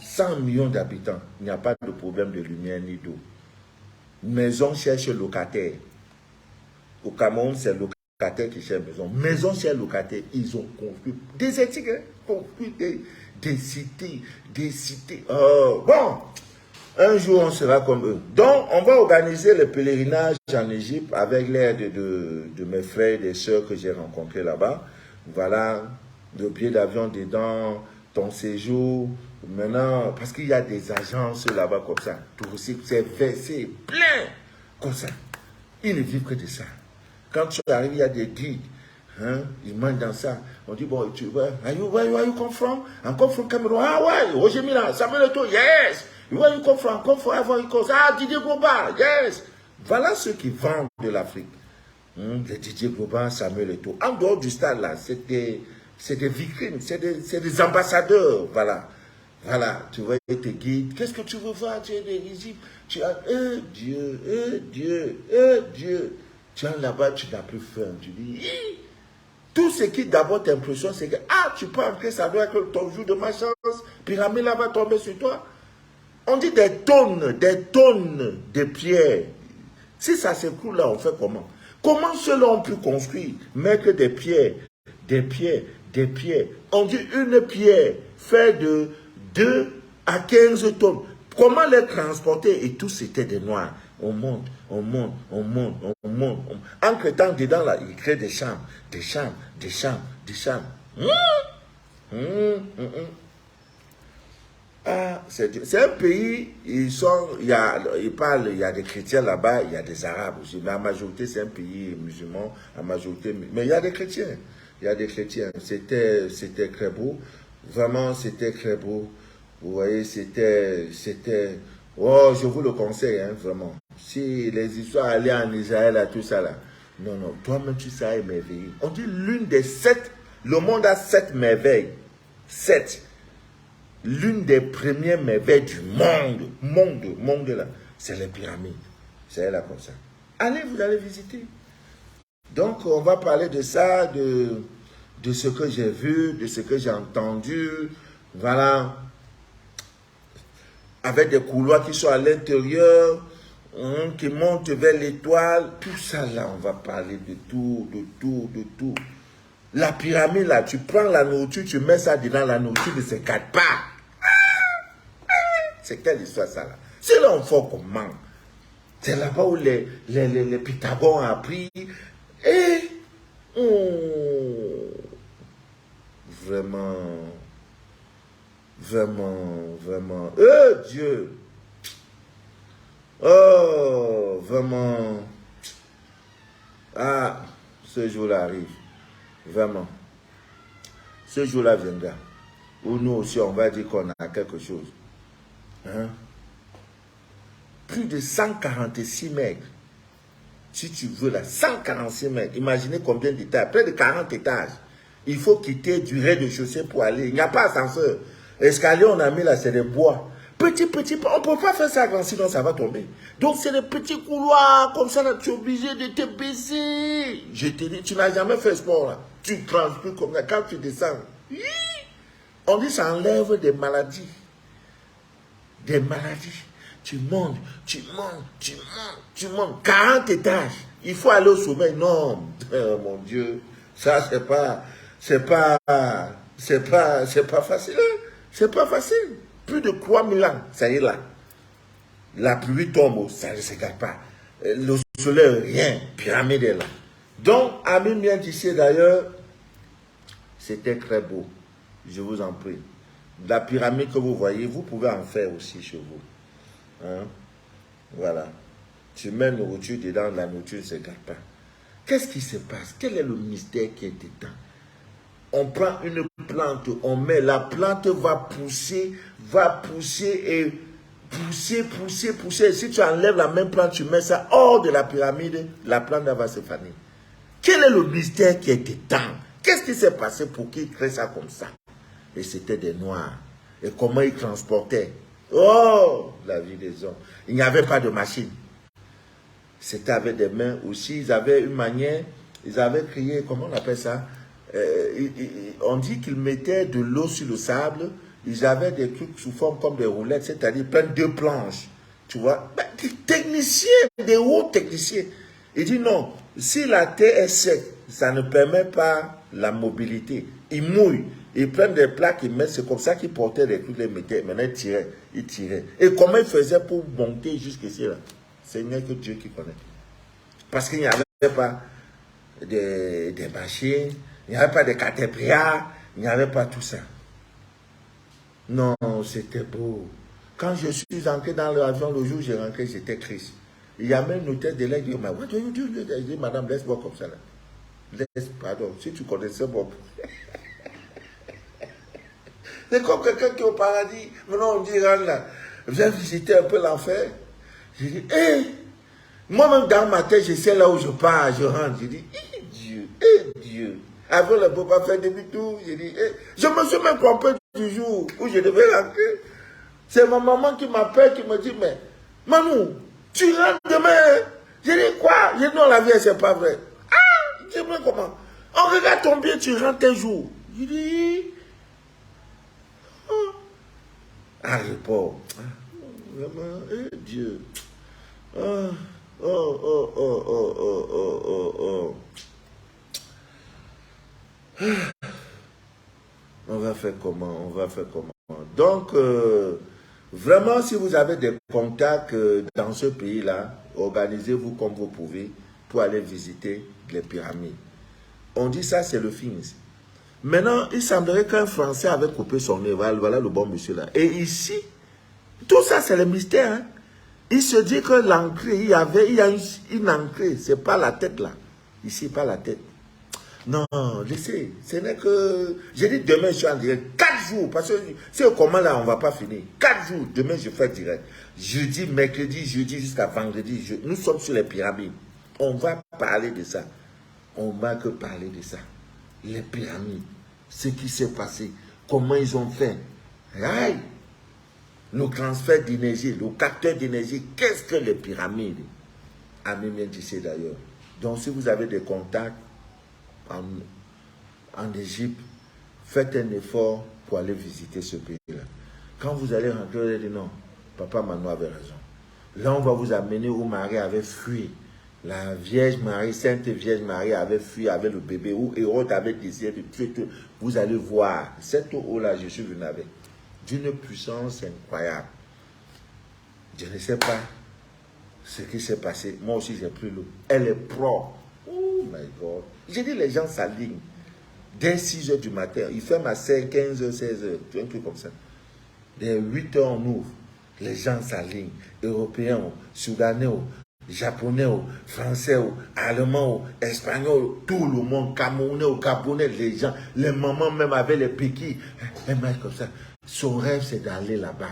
100 millions d'habitants. Il n'y a pas de problème de lumière ni d'eau. Maison cherche locataire. Au Cameroun, c'est locataire qui cherche maison. Maison cherche locataire. Ils ont construit des éthiques, construit des cités. Oh, bon, un jour, on sera comme eux. Donc, on va organiser le pèlerinage en Égypte avec l'aide de mes frères et des sœurs que j'ai rencontrés là-bas. Voilà, le billet d'avion dedans, ton séjour. Maintenant, parce qu'il y a des agences là-bas comme ça, touristiques, c'est versé plein comme ça. Ils ne vivent que de ça. Quand tu arrives, il y a des guides. Hein, ils mangent dans ça. On dit, bon, where you come from? I come from Cameroon. Ah ouais, Ojemina, Samuel Eto'o, yes. Where you come from? Come from Ivory Coast. Ah, Didier Global, yes. Voilà ceux qui vendent de l'Afrique. Les Didier Global, Samuel Eto'o. En dehors du stade là, c'est des vitrines, c'est des ambassadeurs, voilà. Voilà, tu vois, tes guides. Qu'est-ce que tu veux voir? Tu es d'Égypte. Tu as, Dieu. Tu es là-bas, tu n'as plus faim. Tu dis, tout ce qui d'abord t'impressionne, c'est que, tu peux entrer, ça doit être ton jour de ma chance. Pyramide là va tomber sur toi. On dit des tonnes de pierres. Si ça s'écroule là, on fait comment? Comment ceux-là ont pu construire? Mettre des pierres. On dit une pierre fait de 2 à 15 tonnes. Comment les transporter? Et tout c'était des noirs. On monte. Entre-temps, dedans, là, ils créent des chambres. C'est un pays, il y a des chrétiens là-bas, il y a des arabes aussi. Mais la majorité, c'est un pays musulman, mais il y a des chrétiens. Il y a des chrétiens. C'était très beau. Vraiment, c'était très beau. Vous voyez, c'était... Oh, je vous le conseille, hein, vraiment. Si les histoires allaient en Israël, à tout ça là. Non, non, toi-même, tu seras émerveillé. On dit l'une des 7, le monde a 7 merveilles. 7. L'une des premières merveilles du monde là, c'est les pyramides. C'est là comme ça. Allez, vous allez visiter. Donc, on va parler de ça, de ce que j'ai vu, de ce que j'ai entendu. Voilà. Avec des couloirs qui sont à l'intérieur, qui montent vers l'étoile. Tout ça là, on va parler de tout, de tout, de tout. La pyramide là, tu prends la nourriture, tu mets ça dedans, la nourriture ne s'écarte pas. C'est quelle histoire ça là? C'est là où il faut qu'on mange. C'est là-bas où les Pythagoras ont appris. Et vraiment, Dieu. Oh, vraiment. Ah, ce jour-là arrive. Vraiment. Ce jour-là viendra. Où nous aussi, on va dire qu'on a quelque chose. Hein? Plus de 146 mètres. Si tu veux là, 146 mètres. Imaginez combien d'étages. Près de 40 étages. Il faut quitter du rez-de-chaussée pour aller. Il n'y a pas d'ascenseur. L'escalier, on a mis là, c'est des bois. Petit, on ne peut pas faire ça grand, sinon ça va tomber. Donc, c'est des petits couloirs, comme ça, là, tu es obligé de te baisser. Je te dis, tu n'as jamais fait sport, là. Tu transpires comme ça. Quand tu descends, on dit ça enlève des maladies. Des maladies. Tu montes. 40 étages. Il faut aller au sommet. Non, oh, mon Dieu. Ça, c'est pas facile. C'est pas facile. Plus de 3000 ans, ça y est là. La pluie tombe, ça ne se gâte pas. Le soleil, rien. Pyramide est là. Donc, Amin vient d'ici d'ailleurs. C'était très beau. Je vous en prie. La pyramide que vous voyez, vous pouvez en faire aussi chez vous. Hein? Voilà. Tu mets une nourriture dedans, la nourriture ne se gâte pas. Qu'est-ce qui se passe? Quel est le mystère qui est dedans? On prend une plante, on met, la plante va pousser et pousser. Si tu enlèves la même plante, tu mets ça hors de la pyramide, la plante va se faner. Quel est le mystère qui est dedans? Qu'est-ce qui s'est passé pour qu'ils créent ça comme ça? Et c'était des noirs. Et comment ils transportaient? Oh, la vie des hommes. Il n'y avait pas de machine. C'était avec des mains aussi. Ils avaient une manière, ils avaient créé, comment on appelle ça? On dit qu'ils mettaient de l'eau sur le sable. Ils avaient des trucs sous forme comme des roulettes, c'est-à-dire plein de planches. Tu vois? Des techniciens, des hauts techniciens. Il dit non, si la terre est sec, ça ne permet pas la mobilité. Ils mouillent. Ils prennent des plaques, ils mettent, c'est comme ça qu'ils portaient des trucs, les mettaient, maintenant ils tiraient. Et comment ils faisaient pour monter jusqu'ici là? Seigneur, que Dieu qui connaît. Parce qu'il n'y avait pas des machines, il n'y avait pas de caterpillars, il n'y avait pas tout ça. Non, c'était beau. Quand je suis entré dans l'avion, le jour où j'ai rentré, j'étais triste. Il y a même une hôtesse de l'air qui dit, what do you do? Je dis, madame, laisse-moi comme ça là. Pardon, si tu connaissais mon... C'est comme quelqu'un qui est au paradis. Maintenant, on dit, rentre là. Viens visiter un peu l'enfer. Je dis, hé! Moi-même, dans ma tête, je sais là où je pars, je rentre. Je dis, Dieu. Avant, le beau pas faire demi-tour. Je dis, je me suis même trompé du jour où je devais rentrer. C'est ma maman qui m'appelle, qui me dit, mais, Manou, tu rentres demain? Je dis, quoi? Je dis, non, la vie, c'est pas vrai. Ah! Je dis, mais comment? On regarde ton bien, tu rentres un jour. Je dis, report. Vraiment, Dieu. On va faire comment? Donc, vraiment, si vous avez des contacts dans ce pays-là, organisez-vous comme vous pouvez pour aller visiter les pyramides. On dit ça, c'est le FINS. Maintenant, il semblerait qu'un Français avait coupé son nez. Voilà le bon monsieur là. Et ici, tout ça, c'est le mystère. Hein? Il se dit que l'entrée, il y a une entrée. Ce n'est pas la tête là. Ici, pas la tête. Non, laissez. Ce n'est que... J'ai dit demain, je suis en direct. 4 jours. Parce que c'est comment là, on ne va pas finir. 4 jours. Demain, je fais direct. Jeudi, mercredi, jeudi jusqu'à vendredi. Nous sommes sur les pyramides. On va parler de ça. On va que parler de ça. Les pyramides. Ce qui s'est passé. Comment ils ont fait. Aïe. Le transfert d'énergie, le capteur d'énergie. Qu'est-ce que les pyramides? Ami bien d'ici d'ailleurs. Donc, si vous avez des contacts, en Égypte, faites un effort pour aller visiter ce pays-là. Quand vous allez rentrer, vous allez dire non, Papa Mano avait raison. Là, on va vous amener où Marie avait fui. La Vierge Marie, Sainte Vierge Marie avait fui avec le bébé, où Hérode avait désiré de tuer tout. Vous allez voir, cette eau-là, je suis venu avec, d'une puissance incroyable. Je ne sais pas ce qui s'est passé. Moi aussi, j'ai pris l'eau. Elle est propre. Oh my God. J'ai dit, les gens s'alignent. Dès 6 h du matin, ils ferment à 15 h, 16 h, un truc comme ça. Dès 8 h, on ouvre. Les gens s'alignent. Européens, Soudanais, Japonais, Français, Allemands, Espagnols, tout le monde, Camerounais, Gabonais, les gens, les mamans même avec les péquilles. Un match comme ça. Son rêve, c'est d'aller là-bas.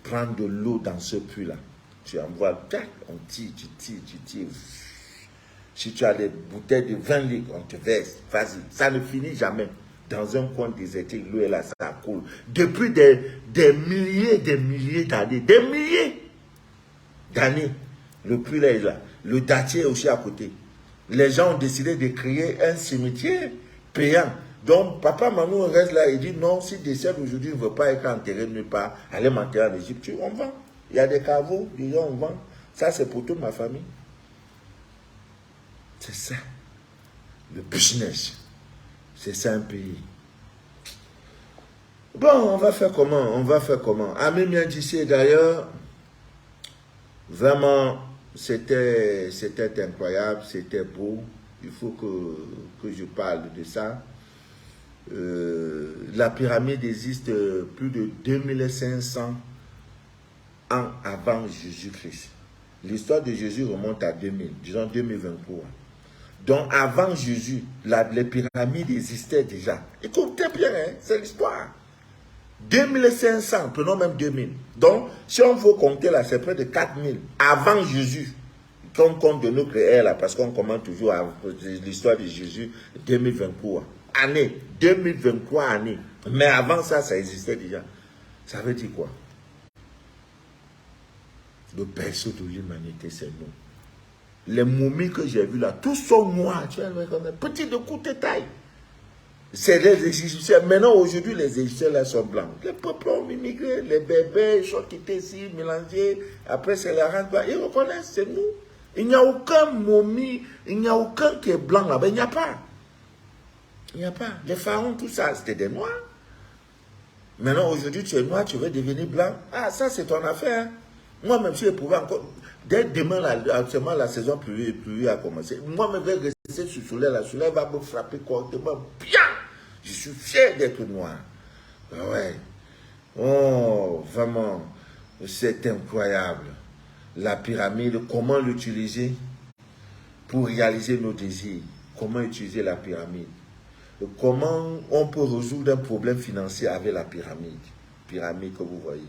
Prendre de l'eau dans ce puits-là. Tu envoies, on tire, tu tires. Si tu as des bouteilles de 20 litres, on te verse. Vas-y. Ça ne finit jamais. Dans un coin désertique, l'eau est là, ça coule. Depuis des milliers d'années. Des milliers d'années. Le puits là est là. Le dattier est aussi à côté. Les gens ont décidé de créer un cimetière payant. Donc, Papa Mano reste là et dit non, si décède aujourd'hui, il ne veut pas être enterré nulle part, allez m'enterrer en Égypte, on vend. Il y a des caveaux, des gens, on vend. Ça, c'est pour toute ma famille. C'est ça. Le business. C'est ça un pays. Bon, on va faire comment? Ami Mianjissé, d'ailleurs, vraiment, c'était incroyable, c'était beau. Il faut que je parle de ça. La pyramide existe plus de 2500 ans avant Jésus-Christ. L'histoire de Jésus remonte à 2000, disons 2023. Donc avant Jésus, les pyramides existaient déjà. Écoutez bien, hein, c'est l'histoire. 2500, prenons même 2000. Donc, si on veut compter là, c'est près de 4000 avant Jésus. Qu'on compte de notre ère là, parce qu'on commence toujours l'histoire de Jésus 2023. Année, 2023 année. Mais avant ça, ça existait déjà. Ça veut dire quoi? Le berceau de l'humanité, c'est nous. Les momies que j'ai vues là, tous sont noirs. Tu vois, petits de courte taille. C'est les Égyptiens. Maintenant, aujourd'hui, les Égyptiens là sont blancs. Les peuples ont immigré, les bébés, ils sont quittés ici, mélangés. Après, c'est la rente. Ils reconnaissent, c'est nous. Il n'y a aucun momie, il n'y a aucun qui est blanc là-bas. Il n'y a pas. Il n'y a pas. Les pharaons, tout ça, c'était des noirs. Maintenant, aujourd'hui, tu es noir, tu veux devenir blanc. Ah, ça, c'est ton affaire. Moi-même, si je pouvais encore... Dès demain, actuellement, la saison pluie a commencé. Moi-même, je vais rester sur le soleil. Le soleil va me frapper correctement. Bien! Je suis fier d'être noir. Ouais. Oh, vraiment, c'est incroyable. La pyramide, comment l'utiliser pour réaliser nos désirs? Comment utiliser la pyramide? Comment on peut résoudre un problème financier avec la pyramide? Pyramide que vous voyez.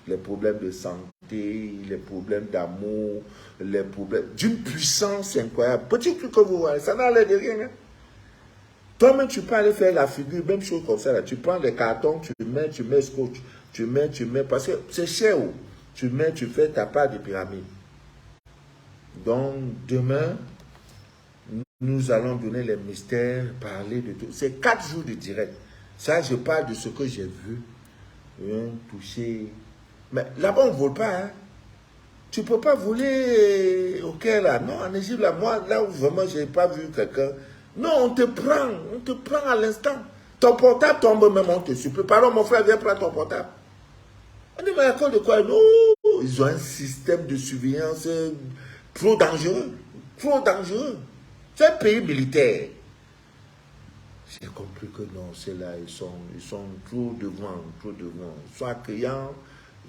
Les problèmes de santé, les problèmes d'amour, les problèmes d'une puissance incroyable. Petit truc que vous voyez, ça n'a l'air de rien. Hein? Toi-même, tu peux aller faire la figure, même chose comme ça. Là. Tu prends les cartons, tu mets scotch, tu mets, parce que c'est cher. Oh. Tu fais ta part de pyramide. Donc, demain, nous allons donner les mystères, parler de tout. C'est 4 jours de direct. Ça, je parle de ce que j'ai vu. Toucher. Mais là-bas, on ne vole pas. Hein. Tu ne peux pas voler au Caire, là. Non, en Égypte, là, moi, là où vraiment, je n'ai pas vu quelqu'un. Non, on te prend à l'instant. Ton portable tombe même, on te supplie. Pardon, mon frère, viens prendre ton portable. On dit, mais à cause de quoi? Non, ils ont un système de surveillance trop dangereux. Trop dangereux. C'est un pays militaire. J'ai compris que non, c'est là, ils sont trop devant. Ils sont accueillants,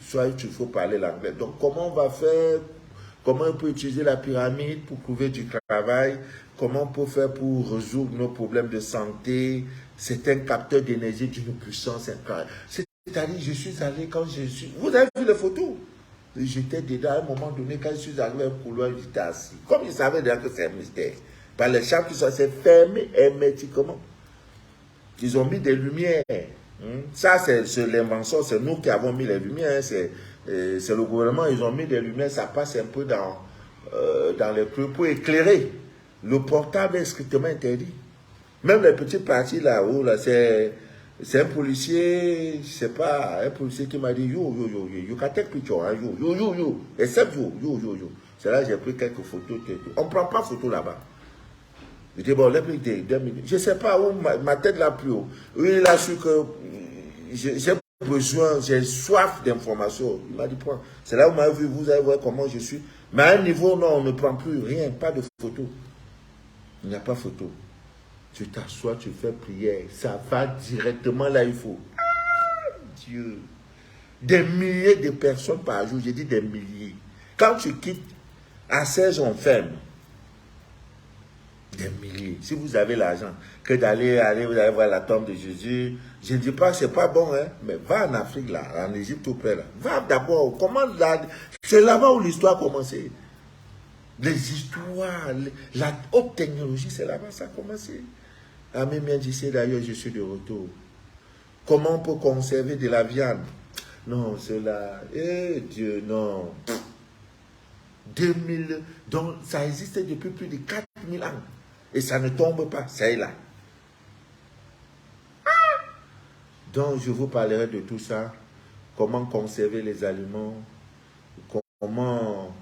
soit il faut parler l'anglais. Donc, comment on va faire comment on peut utiliser la pyramide pour trouver du travail, comment on peut faire pour résoudre nos problèmes de santé. C'est un capteur d'énergie d'une puissance incroyable. C'est-à-dire, je suis allé quand je suis... Vous avez vu les photos? J'étais dedans à un moment donné, quand je suis arrivé au couloir, j'étais assis. Comme je savais déjà que c'est un mystère. Par les chambres qui sont fermées hermétiquement. Ils ont mis des lumières. Ça, c'est l'invention, c'est nous qui avons mis les lumières. C'est le gouvernement, ils ont mis des lumières, ça passe un peu dans les creux pour éclairer. Le portable est strictement interdit. Même les petits parties là-haut, là, c'est un policier, je sais pas, un policier qui m'a dit yo, you can take picture, hein, yo, except yo. C'est là que j'ai pris quelques photos. On ne prend pas photo là-bas. Je dis bon, les 2 minutes. Je ne sais pas où ma tête là plus haut. Oui, il a su que j'ai besoin, j'ai soif d'informations. Il m'a dit point. C'est là où vous m'avez vu, vous allez voir comment je suis. Mais à un niveau, non, on ne prend plus rien, pas de photo. Il n'y a pas photo. Tu t'assois, tu fais prière, ça va directement là où il faut. Ah, Dieu. Des milliers de personnes par jour, j'ai dit des milliers. Quand tu quittes, à 16 on ferme. Des milliers. Si vous avez l'argent, que d'aller vous allez voir la tombe de Jésus, je ne dis pas que ce n'est pas bon, hein, mais va en Afrique, là, en Égypte tout près, là. Va d'abord, c'est là-bas où l'histoire a commencé. Les histoires, la haute technologie, c'est là-bas ça a commencé. Amen, bien d'ici, d'ailleurs, je suis de retour. Comment on peut conserver de la viande? Non, cela, Dieu, non. 2000, donc ça existe depuis plus de 4000 ans. Et ça ne tombe pas, ça est là. Donc, je vous parlerai de tout ça. Comment conserver les aliments. Comment...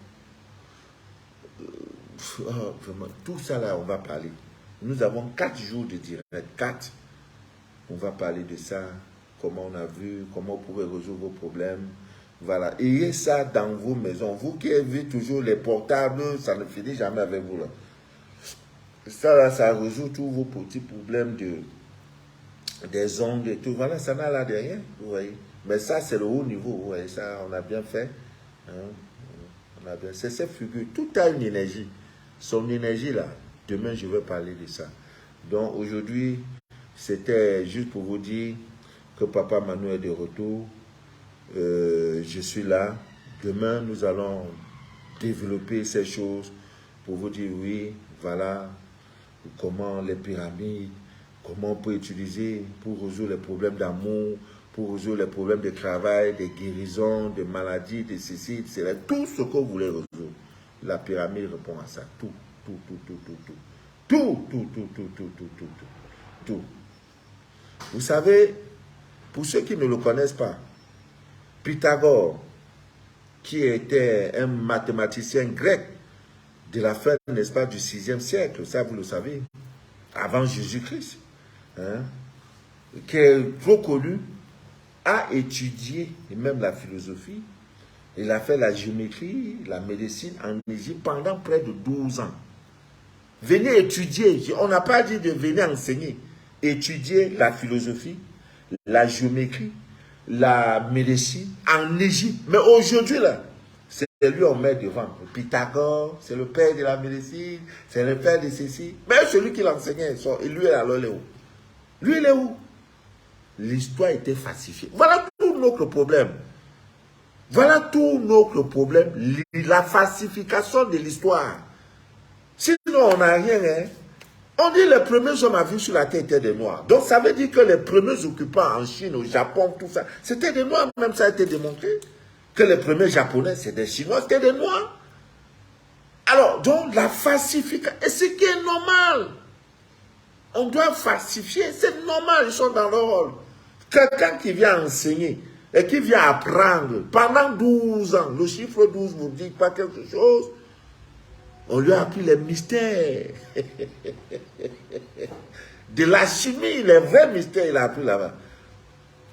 vraiment, tout ça là, on va parler. Nous avons 4 jours de direct. 4. On va parler de ça. Comment on a vu, comment vous pouvez résoudre vos problèmes. Voilà. Ayez ça dans vos maisons. Vous qui avez toujours les portables, ça ne finit jamais avec vous là. Ça là, ça résout tous vos petits problèmes des ongles et tout. Voilà, ça n'a là de rien, vous voyez. Mais ça, c'est le haut niveau, vous voyez. Ça, on a bien fait. Hein? On a bien... C'est cette figure. Tout a une énergie. Son énergie là. Demain, je vais parler de ça. Donc, aujourd'hui, c'était juste pour vous dire que Papa Manu est de retour. Je suis là. Demain, nous allons développer ces choses pour vous dire, oui, voilà, comment les pyramides, comment on peut utiliser pour résoudre les problèmes d'amour, pour résoudre les problèmes de travail, de guérison, de maladies, de ceci, de cela. Tout ce que vous voulez résoudre. La pyramide répond à ça. Tout. Vous savez, pour ceux qui ne le connaissent pas, Pythagore, qui était un mathématicien grec de la fin, n'est-ce pas, du 6e siècle, ça vous le savez, avant Jésus-Christ, hein, qui est trop connu, a étudié, et même la philosophie, il a fait la géométrie, la médecine en Égypte pendant près de 12 ans. Venez étudier, on n'a pas dit de venir enseigner, étudier la philosophie, la géométrie, la médecine en Égypte. Mais aujourd'hui, là, c'est lui on met devant. Pythagore, c'est le père de la médecine, c'est le père de ceci. Mais celui qui l'enseignait, lui, alors, il est où? Lui, il est où? L'histoire était falsifiée. Voilà tout notre problème. Voilà tout notre problème, la falsification de l'histoire. Sinon, on n'a rien. Hein? On dit que les premiers hommes à vivre sur la terre étaient des Noirs. Donc, ça veut dire que les premiers occupants en Chine, au Japon, tout ça, c'était des Noirs. Même ça a été démontré. Que les premiers Japonais, c'est des Chinois, c'était des Noirs. Alors, donc, la falsification, et ce qui est normal. On doit falsifier, c'est normal, ils sont dans leur rôle. Quelqu'un qui vient enseigner et qui vient apprendre pendant 12 ans, le chiffre 12 vous dit pas quelque chose, on lui a appris les mystères de la chimie, les vrais mystères, il a appris là-bas.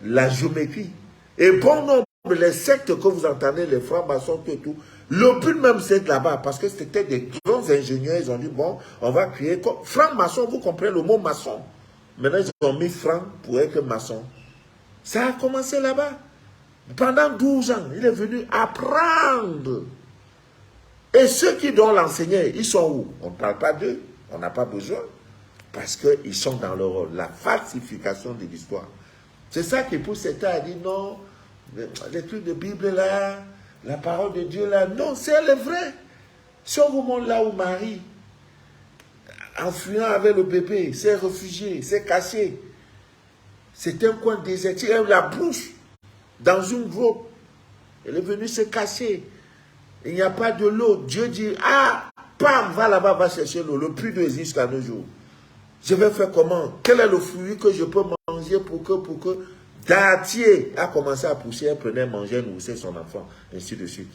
La géométrie. Et bon nombre, les sectes que vous entendez, les francs-maçons, tout, le but même c'est là-bas, parce que c'était des grands ingénieurs, ils ont dit, bon, on va créer, franc-maçon, vous comprenez le mot maçon. Maintenant, ils ont mis franc pour être maçon. Ça a commencé là-bas. Pendant 12 ans, il est venu apprendre Et ceux qui doivent l'enseigner, ils sont où? On ne parle pas d'eux, on n'a pas besoin. Parce qu'ils sont dans leur rôle, la falsification de l'histoire. C'est ça qui pousse certains à dire non, les trucs de Bible là, la parole de Dieu là, non, c'est le vrai. Si on vous montre là où Marie, en fuyant avec le bébé, s'est réfugiée, s'est cachée. C'est un coin désertique, elle la bouche dans une grotte. Elle est venue se cacher. Il n'y a pas de l'eau. Dieu dit, ah, pam, va là-bas, va chercher l'eau. Le puits d'eau existe jusqu'à nos jours. Je vais faire comment? Quel est le fruit que je peux manger pour que Dartier a commencé à pousser, elle prenait manger, nourrissait son enfant, ainsi de suite.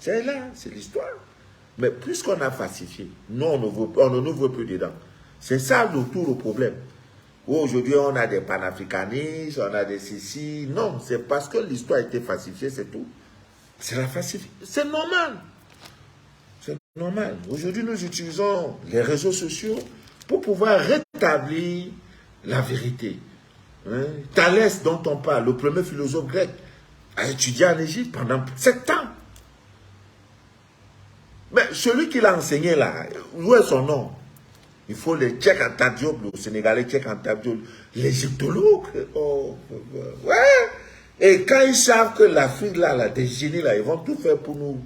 C'est là, c'est l'histoire. Mais puisqu'on a falsifié, nous, on ne veut plus dedans. C'est ça tout le problème. Aujourd'hui, on a des panafricanistes, on a des ceci. Non, c'est parce que l'histoire a été falsifiée, c'est tout. C'est la falsification. C'est normal. C'est normal. Aujourd'hui, nous utilisons les réseaux sociaux pour pouvoir rétablir la vérité. Hein? Thalès, dont on parle, le premier philosophe grec, a étudié en Égypte pendant 7 ans. Mais celui qui l'a enseigné là, où est son nom? Il faut les Tchèques en Diop, le Sénégalais Tchèques en Diop, l'égyptologue. Oh, ouais. Et quand ils savent que l'Afrique là, des génies là, ils vont tout faire pour nous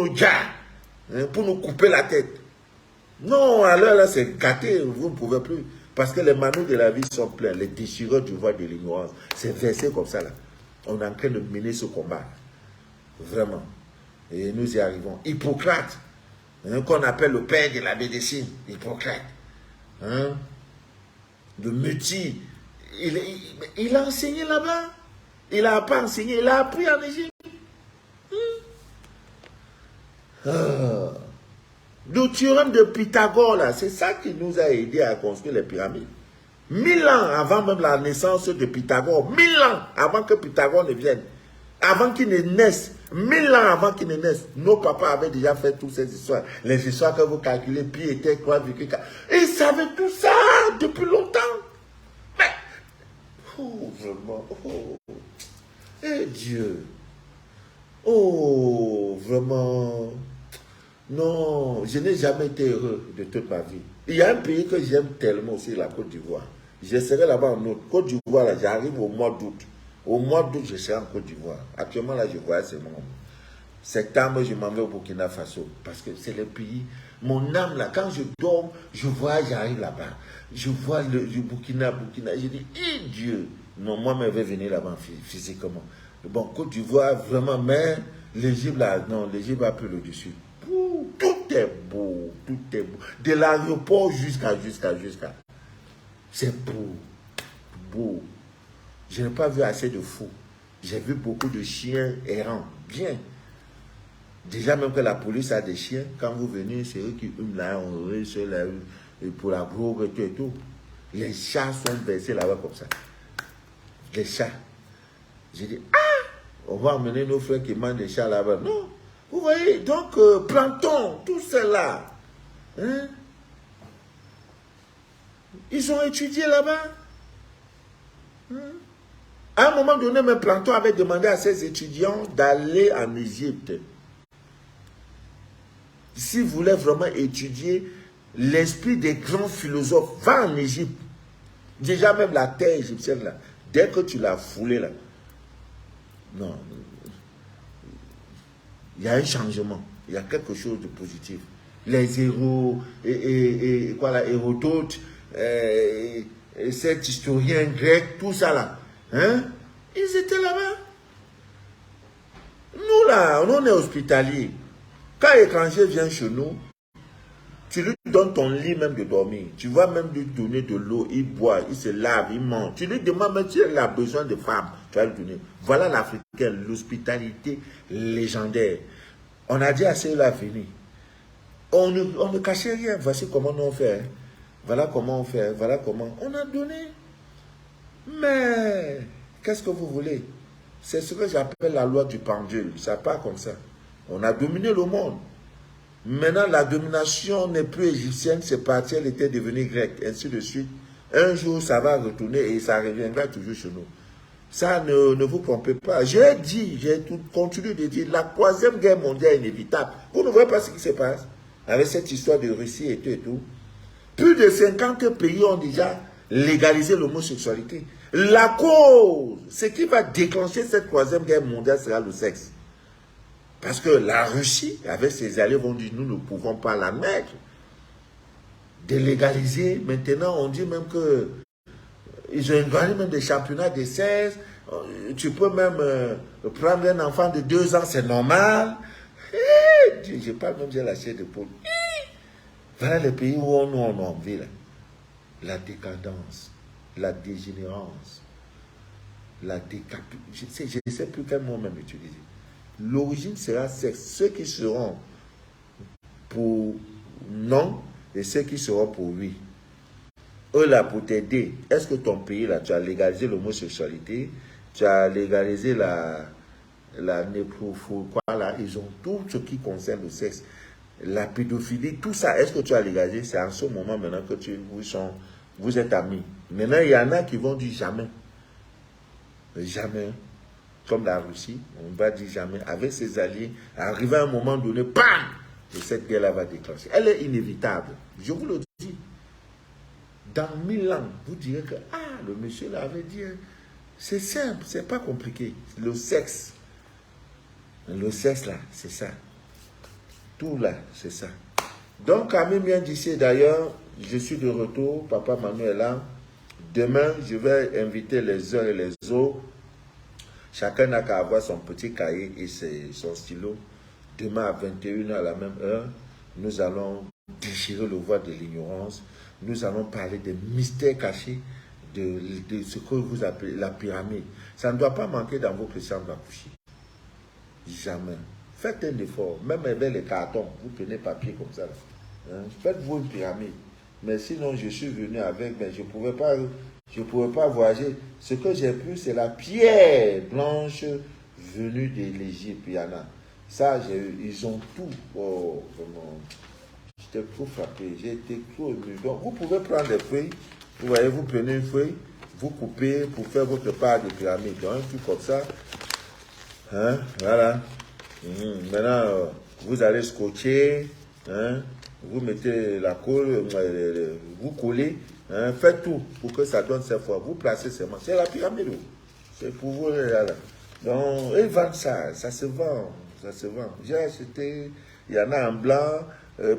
dire, hein, pour nous couper la tête. Non, alors là, c'est gâté, vous ne pouvez plus. Parce que les manous de la vie sont pleins, les déchireurs du voile de l'ignorance. C'est versé comme ça là. On est en train de mener ce combat. Vraiment. Et nous y arrivons. Hippocrate, hein, qu'on appelle le père de la médecine, Hippocrate. Hein, de Muti. Il a enseigné là-bas. Il n'a pas enseigné, il a appris en Égypte. Le théorème de Pythagore, là, c'est ça qui nous a aidé à construire les pyramides. 1000 ans avant même la naissance de Pythagore, 1000 ans avant que Pythagore ne vienne, avant qu'il ne naisse, 1000 ans avant qu'il ne naisse, nos papas avaient déjà fait toutes ces histoires. Les histoires que vous calculez, pi était quoi, ils savaient tout ça depuis longtemps. Mais, oh, vraiment, oh, et Dieu, oh, vraiment, non, je n'ai jamais été heureux de toute ma vie. Il y a un pays que j'aime tellement aussi, la Côte d'Ivoire. Je serai là-bas en août. Côte d'Ivoire, j'arrive au mois d'août. Au mois d'août, je serai en Côte d'Ivoire. Actuellement, là, je voyage seulement. Septembre, je m'en vais au Burkina Faso. Parce que c'est le pays. Mon âme, là, quand je dors, je vois, j'arrive là-bas. Je vois le Burkina. Je dis, eh Dieu. Non, moi, je vais venir là-bas physiquement. Bon, Côte d'Ivoire, vraiment, mais l'Égypte, là, non, l'Égypte a pris le dessus. Tout est beau, tout est beau. De l'aéroport jusqu'à. C'est beau, beau. Je n'ai pas vu assez de fous. J'ai vu beaucoup de chiens errants, bien. Déjà même que la police a des chiens, quand vous venez, c'est eux qui hument là, pour la drogue et tout et tout. Les chats sont baissés là-bas comme ça. Les chats. J'ai dit, ah, on va emmener nos frères qui mangent des chats là-bas. Non. Vous voyez, donc, plancton, tout cela, hein? Ils ont étudié là-bas. Hein? À un moment donné, même Plancton avait demandé à ses étudiants d'aller en Égypte. S'ils voulaient vraiment étudier l'esprit des grands philosophes, va en Égypte. Déjà même la terre égyptienne, là, dès que tu l'as foulée, là, non, il y a un changement, il y a quelque chose de positif. Les héros, quoi là, Hérodote, cet historien grec, tout ça là, hein, ils étaient là-bas. Nous là, on est hospitaliers. Quand l'étranger vient chez nous, tu lui donnes ton lit même de dormir. Tu vas même lui donner de l'eau, il boit, il se lave, il mange. Tu lui demandes même si elle a besoin de femmes, tu vas lui donner. Voilà l'Africain, l'hospitalité légendaire. On a dit à ceux-là venir. On ne cachait rien. Voici comment on fait. Hein. Voilà comment on fait. Voilà comment. On a donné. Mais, qu'est-ce que vous voulez? C'est ce que j'appelle la loi du pendule. Ça part comme ça. On a dominé le monde. Maintenant, la domination n'est plus égyptienne, c'est parti, elle était devenue grecque, ainsi de suite. Un jour, ça va retourner et ça reviendra toujours chez nous. Ça, ne vous trompez pas. J'ai dit, j'ai continué de dire, la troisième guerre mondiale est inévitable. Vous ne voyez pas ce qui se passe avec cette histoire de Russie et tout et tout. Plus de 50 pays ont déjà légalisé l'homosexualité. La cause, ce qui va déclencher cette troisième guerre mondiale sera le sexe. Parce que la Russie, avec ses alliés, vont dire, nous ne pouvons pas la mettre. De légaliser, maintenant on dit même que ils ont gagné même des championnats de 16. Tu peux même prendre un enfant de 2 ans, c'est normal. Je parle même, j'ai la chair de poule. Voilà les pays où on a envie. La décadence, la dégénérance, la décapitulation. Je ne sais plus quel mot même utiliser. L'origine sera sexe. Ceux qui seront pour non et ceux qui seront pour oui. Eux là pour t'aider. Est-ce que ton pays là, tu as légalisé l'homosexualité, tu as légalisé la nécrophilie, quoi là, ils ont tout ce qui concerne le sexe, la pédophilie, tout ça. Est-ce que tu as légalisé? C'est en ce moment maintenant que vous êtes amis. Maintenant il y en a qui vont dire jamais, jamais. Comme la Russie, on va dire jamais. Avec ses alliés, arrivé à un moment donné, bam, et cette guerre-là va déclencher. Elle est inévitable. Je vous le dis. Dans 1000 ans, vous direz que, le monsieur là avait dit, c'est simple, c'est pas compliqué. Le sexe là, c'est ça. Tout là, c'est ça. Donc, Camille vient d'ici, d'ailleurs, je suis de retour, Papa Manu est là. Demain, je vais inviter les uns et les autres. Chacun n'a qu'à avoir son petit cahier et son stylo. Demain à 21h à la même heure, nous allons déchirer le voile de l'ignorance. Nous allons parler des mystères cachés de ce que vous appelez la pyramide. Ça ne doit pas manquer dans votre chambre à coucher. Jamais. Faites un effort. Même avec les cartons, vous prenez papier comme ça. Hein? Faites-vous une pyramide. Mais sinon, je suis venu avec, mais je ne pouvais pas voyager. Ce que j'ai pris, c'est la pierre blanche venue de l'Égypte. Il y en a. Ça, ils ont tout. Oh, vraiment. J'étais trop frappé, j'ai été trop ému. Donc, vous pouvez prendre des feuilles, vous voyez, vous prenez une feuille, vous coupez pour faire votre part de pyramide. Donc, un truc comme ça. Hein, voilà. Maintenant, vous allez scotcher, hein, vous mettez la colle, vous collez, hein, faites tout pour que ça donne cette fois. Vous placez seulement. C'est la pyramide. C'est pour vous. Là. Donc, ils vendent ça, ça se vend. Ça se vend. J'ai acheté, il y en a en blanc.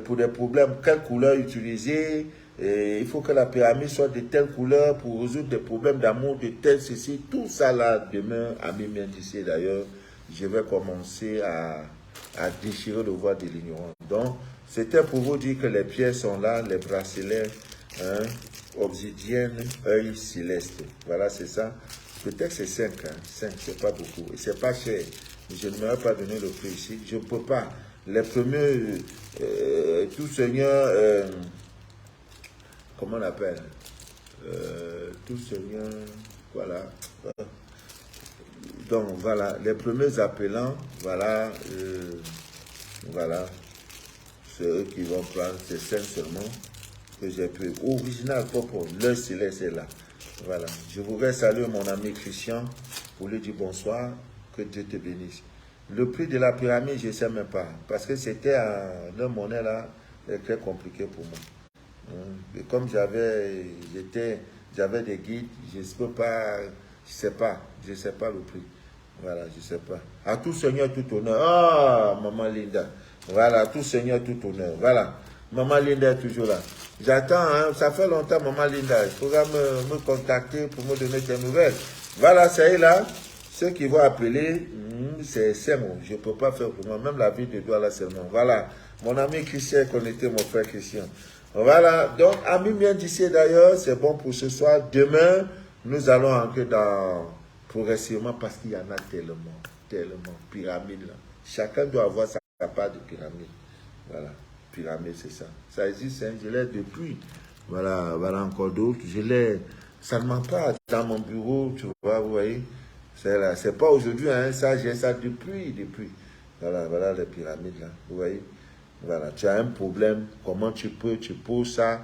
Pour des problèmes, quelle couleur utiliser, il faut que la pyramide soit de telle couleur pour résoudre des problèmes d'amour, de tel ceci, tout ça là, demain, à minuit d'ici d'ailleurs, je vais commencer à déchirer le voile de l'ignorance. Donc, c'était pour vous dire que les pièces sont là, les bracelets, hein, obsidienne, œil céleste. Voilà, c'est ça. Peut-être c'est 5, hein. 5, c'est pas beaucoup. Et c'est pas cher. Je ne m'aurais pas donné le prix ici. Je ne peux pas. Les premiers, tout seigneur, comment on appelle, tout seigneur, voilà. Donc voilà, les premiers appelants, voilà, voilà, c'est eux qui vont prendre ces 5 seulement que j'ai pris. Original, propre, le céleste est là. Voilà, je voudrais saluer mon ami Christian pour lui dire bonsoir, que Dieu te bénisse. Le prix de la pyramide, je ne sais même pas. Parce que c'était une monnaie là, très compliqué pour moi. Et comme j'avais des guides, je ne peux pas, je sais pas le prix. Voilà, je ne sais pas. À tout Seigneur, tout honneur. Ah, Maman Linda. Voilà, à tout Seigneur, tout honneur. Voilà. Maman Linda est toujours là. J'attends, hein, ça fait longtemps, Maman Linda. Il faudra me contacter pour me donner des nouvelles. Voilà, ça y est là. Ceux qui vont appeler, c'est bon. Je ne peux pas faire pour moi. Même la vie de doigt là seulement. Voilà. Mon ami Christian est connecté, mon frère Christian. Voilà. Donc, ami bien d'ici d'ailleurs, c'est bon pour ce soir. Demain, nous allons entrer dans progressivement parce qu'il y en a tellement. Pyramide là. Chacun doit avoir sa part de pyramide. Voilà. Pyramide, c'est ça. Ça existe, hein. Je l'ai depuis. Voilà encore d'autres. Je l'ai. Ça ne manque pas dans mon bureau, tu vois, vous voyez. C'est pas aujourd'hui, hein, ça, j'ai ça depuis. Voilà les pyramides là, vous voyez. Voilà, tu as un problème, comment tu poses ça,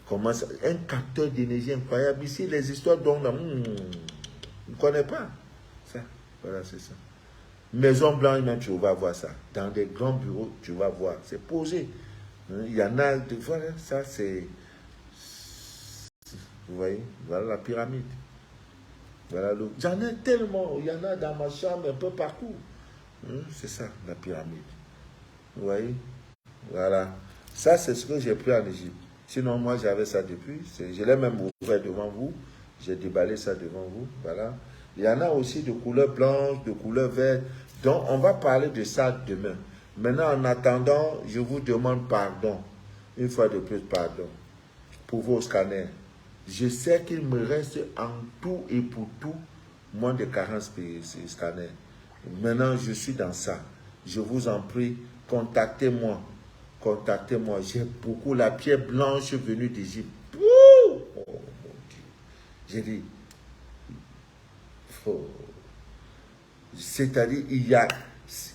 un capteur d'énergie incroyable. Ici, les histoires d'ondes, on ne connaît pas. Ça, voilà, c'est ça. Maison Blanche, même, tu vas voir ça. Dans des grands bureaux, tu vas voir. C'est posé. Il y en a, voilà, ça, c'est... Vous voyez, voilà la pyramide. Voilà l'eau. J'en ai tellement, il y en a dans ma chambre, un peu partout. C'est ça, la pyramide. Vous voyez? Voilà. Ça, c'est ce que j'ai pris en Égypte. Sinon, moi, j'avais ça depuis. Je l'ai même ouvert devant vous. J'ai déballé ça devant vous. Voilà. Il y en a aussi de couleur blanche, de couleur verte. Donc, on va parler de ça demain. Maintenant, en attendant, je vous demande pardon. Une fois de plus, pardon. Pour vos scanners. Je sais qu'il me reste en tout et pour tout moins de 40 scanners. Maintenant, je suis dans ça. Je vous en prie, contactez-moi. Contactez-moi. J'ai beaucoup la pierre blanche venue d'Égypte. Oh mon Dieu. J'ai dit, c'est-à-dire, il y a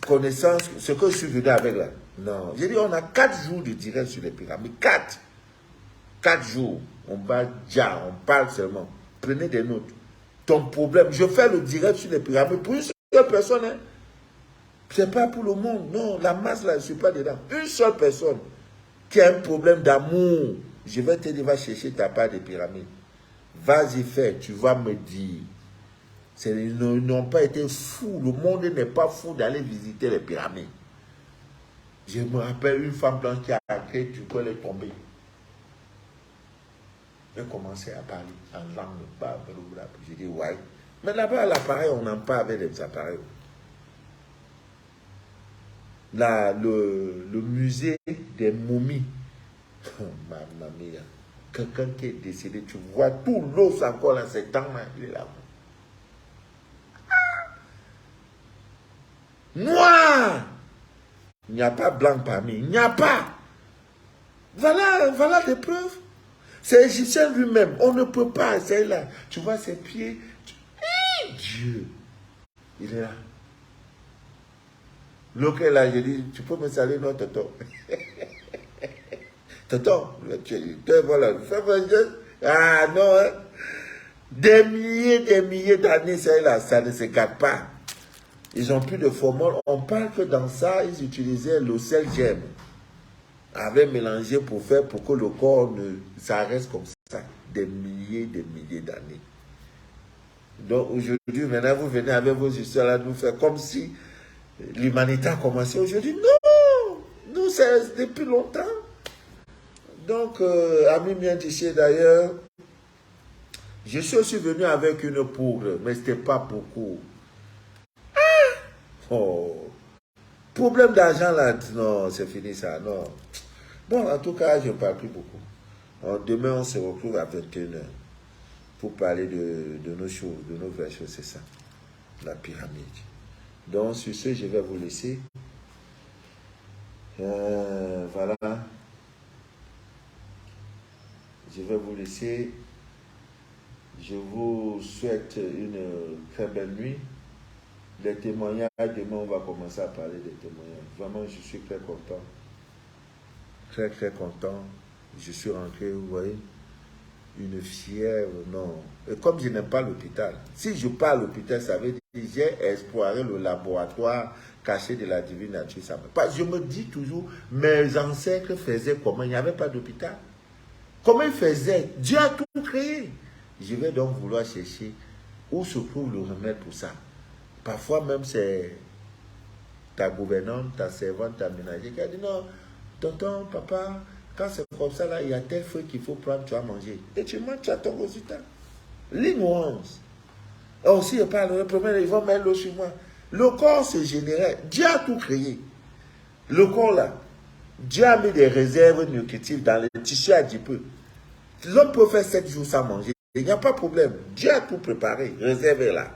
connaissance, ce que je suis venu avec là. Non. J'ai dit, on a 4 jours de direct sur les pyramides. 4 jours. On va déjà, on parle seulement. Prenez des notes. Ton problème, je fais le direct sur les pyramides pour une seule personne. Hein. Ce n'est pas pour le monde. Non, la masse là, je ne suis pas dedans. Une seule personne qui a un problème d'amour. Je vais te dire, va chercher ta part des pyramides. Vas-y, fais, tu vas me dire. Ils n'ont pas été fous. Le monde n'est pas fou d'aller visiter les pyramides. Je me rappelle une femme blanche qui a créé, du coup, elle est tombée. J'ai commencé à parler en langue. J'ai dit, ouais. Mais là-bas, l'appareil, on n'en parle avec les appareils. Là, le musée des momies. Oh, mamma mia. Quelqu'un qui est décédé, tu vois tout l'os encore là, c'est temps là, il est là. Noir! Il n'y a pas blanc parmi, il n'y a pas. Voilà des preuves. C'est Égyptien lui-même. On ne peut pas. C'est là. Tu vois ses pieds. Dieu. Il est là. L'autre est là, je dis, tu peux me saluer, non, Tonton. Tonton, voilà. Ah non. Hein. Des milliers d'années, c'est là. Ça ne se gâte pas. Ils n'ont plus de formol. On parle que dans ça, ils utilisaient le sel gemme. Avait mélangé pour que le corps ça reste comme ça, des milliers d'années. Donc aujourd'hui, maintenant vous venez avec vos histoires là, nous faire comme si l'humanité a commencé aujourd'hui. Non, nous c'est depuis longtemps. Donc, ami bien tiché d'ailleurs, je suis aussi venu avec une poudre, mais ce n'était pas beaucoup. Oh, problème d'argent là, non, c'est fini ça, non. Bon, en tout cas, je ne parle plus beaucoup. Alors, demain, on se retrouve à 21h pour parler de nos choses, de nos vraies choses, c'est ça, la pyramide. Donc, sur ce, je vais vous laisser. Voilà. Je vais vous laisser. Je vous souhaite une très belle nuit. Les témoignages, demain, on va commencer à parler des témoignages. Vraiment, je suis très content. Très, très content. Je suis rentré, vous voyez, une fièvre, non. Et comme je n'aime pas l'hôpital, si je pars à l'hôpital, ça veut dire que j'ai exploré le laboratoire caché de la divine nature. Je me dis toujours, mes ancêtres faisaient comment? Il n'y avait pas d'hôpital. Comment ils faisaient? Dieu a tout créé. Je vais donc vouloir chercher où se trouve le remède pour ça. Parfois même, c'est ta gouvernante, ta servante, ta ménagère qui a dit non. Tonton, papa, quand c'est comme ça, là, il y a tel fruit qu'il faut prendre, tu vas manger. Et tu manges, tu as ton résultat. L'ignorance. Aussi, il parle, le premier, ils vont mettre l'eau sur moi. Le corps se générait. Dieu a tout créé. Le corps, là, Dieu a mis des réserves nutritives dans les tissus adipeux. L'homme peut faire 7 jours sans manger. Il n'y a pas de problème. Dieu a tout préparé, réservé là.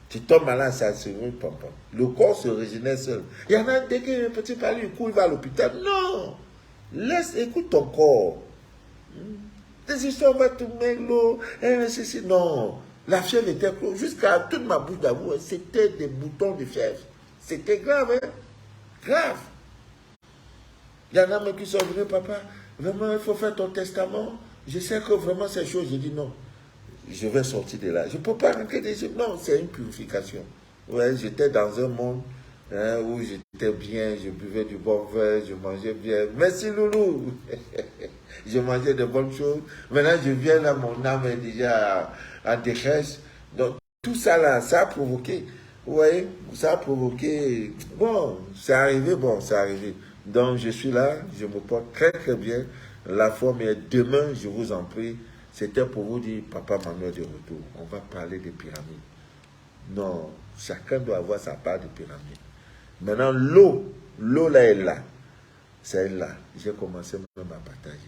Tu tombes malade, ça se pom. Le corps se régénère seul. Il y en a dès qu'un petit palais, il court, il va à l'hôpital. Non! Écoute ton corps. Des histoires, on va te mettre l'eau. Non. La fièvre était close. Jusqu'à toute ma bouche d'amour, c'était des boutons de fièvre. C'était grave, hein? Grave. Il y en a même qui sont venus, papa, vraiment, il faut faire ton testament. Je sais que vraiment c'est chaud. J'ai dit non. je vais sortir de là. Je ne peux pas rentrer d'Égypte. Non, c'est une purification. Ouais, j'étais dans un monde où j'étais bien, je buvais du bon vin, je mangeais bien. Merci Loulou. Je mangeais de bonnes choses. Maintenant, je viens là, mon âme est déjà en détresse. Donc, tout ça là, ça a provoqué. Vous voyez, ça a provoqué. Bon, c'est arrivé, bon, c'est arrivé. Donc, je suis là, je me porte très très bien. La forme est demain, je vous en prie. C'était pour vous dire, Papa Manuel de retour. On va parler des pyramides. Non, chacun doit avoir sa part de pyramide. Maintenant, l'eau là est là. C'est là. J'ai commencé même à partager.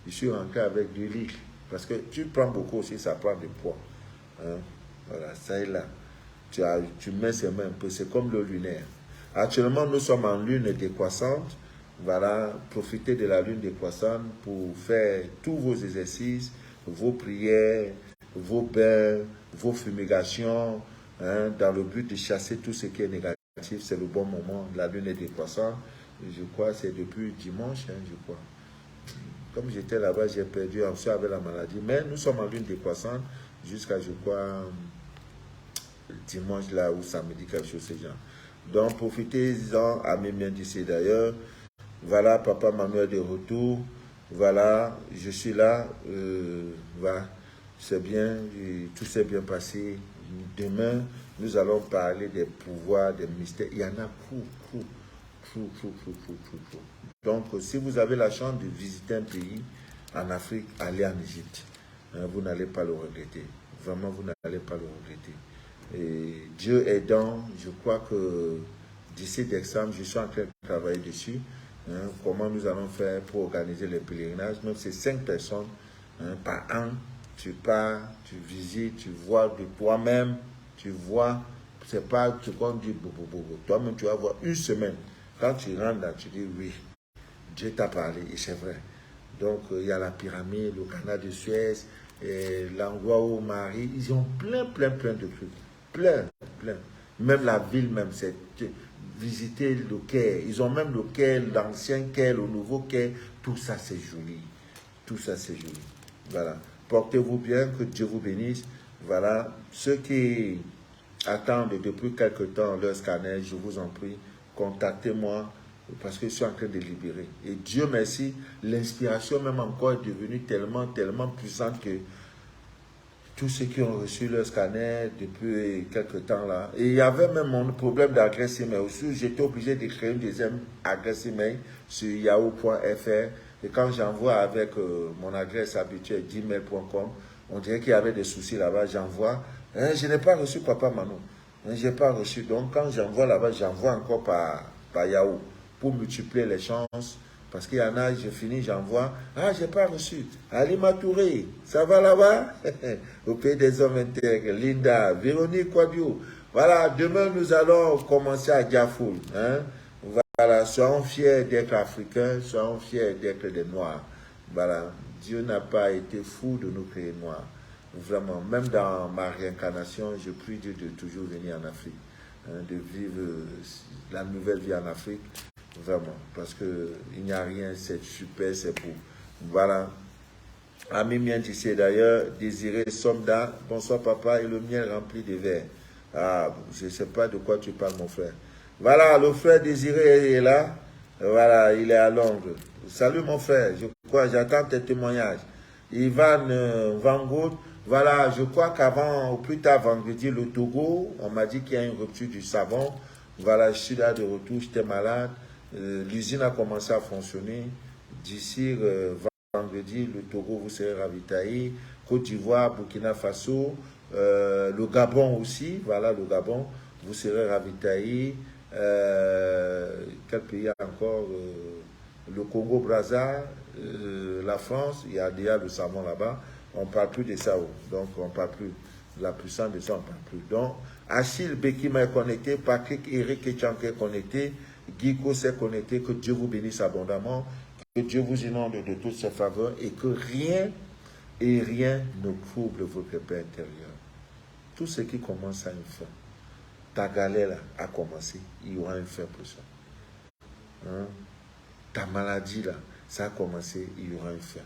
Je suis rentré avec du lit. Parce que tu prends beaucoup aussi, ça prend du poids. Hein? Voilà, ça est là. Tu mets ses mains un peu, c'est comme le lunaire. Actuellement, nous sommes en lune décroissante. Voilà, profitez de la lune décroissante pour faire tous vos exercices, vos prières, vos bains, vos fumigations, hein, dans le but de chasser tout ce qui est négatif. C'est le bon moment. La lune est décroissante. Je crois que c'est depuis dimanche, hein, je crois. Comme j'étais là-bas, j'ai perdu un peu avec la maladie. Mais nous sommes en lune décroissante jusqu'à, je crois, dimanche là ou samedi, quelque chose de ce genre. Donc profitez-en à mes mains d'ici d'ailleurs. Voilà, Papa Manuel de retour. Voilà, je suis là. Voilà, c'est bien, tout s'est bien passé. Demain, nous allons parler des pouvoirs, des mystères. Il y en a beaucoup. Donc, si vous avez la chance de visiter un pays en Afrique, allez en Égypte. Vous n'allez pas le regretter. Vraiment, vous n'allez pas le regretter. Et Dieu aidant, je crois que d'ici décembre, je suis en train de travailler dessus. Comment nous allons faire pour organiser les pèlerinages. Donc, c'est 5 personnes par an. Tu pars, tu visites, tu vois de toi-même, tu vois. C'est pas ce qu'on dit, toi-même, tu vas voir une semaine. Quand tu rentres là, tu dis oui, Dieu t'a parlé, et c'est vrai. Donc, il y a la pyramide, le canal de Suez, l'endroit où Marie, ils ont plein de trucs. Plein. Même la ville, même, c'est visiter le quai. Ils ont même le quai, l'ancien quai, le nouveau quai. Tout ça, c'est joli. Tout ça, c'est joli. Voilà. Portez-vous bien, que Dieu vous bénisse. Voilà. Ceux qui attendent depuis quelque temps leur scanner, je vous en prie, contactez-moi parce que je suis en train de libérer. Et Dieu merci, l'inspiration même encore est devenue tellement puissante que tous ceux qui ont reçu leur scanner depuis quelque temps là, et il y avait même mon problème d'adresse email aussi, j'étais obligé de créer une deuxième adresse email sur yahoo.fr et quand j'envoie avec mon adresse habituelle gmail.com, on dirait qu'il y avait des soucis là-bas, j'envoie, je n'ai pas reçu Papa Manon, je n'ai pas reçu, donc quand j'envoie là-bas, j'envoie encore par Yahoo pour multiplier les chances. Parce qu'il y en a, je finis, j'envoie. Ah, j'ai pas reçu. Alima Touré, ça va là-bas? Au pays des hommes intègres. Linda, Véronique Quadio. Voilà, demain nous allons commencer à Diafoul. Hein? Voilà, soyons fiers d'être africains, soyons fiers d'être des Noirs. Voilà, Dieu n'a pas été fou de nous créer Noirs. Vraiment, même dans ma réincarnation, je prie Dieu de toujours venir en Afrique, hein, de vivre la nouvelle vie en Afrique. Vraiment, parce qu'il n'y a rien, c'est super, c'est beau. Voilà. Ami mien d'ici d'ailleurs, Désiré Somda, bonsoir papa, et le miel rempli de verre. Ah, je ne sais pas de quoi tu parles, mon frère. Voilà, le frère Désiré est là. Voilà, il est à Londres. Salut mon frère, je crois, j'attends tes témoignages. Ivan Van Gogh, voilà, je crois qu'avant, au plus tard vendredi, le Togo, on m'a dit qu'il y a une rupture du savon. Voilà, je suis là de retour, j'étais malade. L'usine a commencé à fonctionner. D'ici vendredi, le Togo, vous serez ravitaillé. Côte d'Ivoire, Burkina Faso, le Gabon aussi. Voilà, le Gabon, vous serez ravitaillé. Quel pays encore le Congo-Brazza, la France, il y a déjà le savon là-bas. On ne parle plus de ça. Donc, on ne parle plus. La puissance de ça, on ne parle plus. Donc, Achille Bekima est connecté. Patrick Eric Echanke est connecté. Guico s'est connecté, que Dieu vous bénisse abondamment, que Dieu vous inonde de toutes ses faveurs et que rien ne trouble votre paix intérieure. Tout ce qui commence à une fin. Ta galère là, a commencé, il y aura une fin pour ça. Hein? Ta maladie là, ça a commencé, il y aura une fin.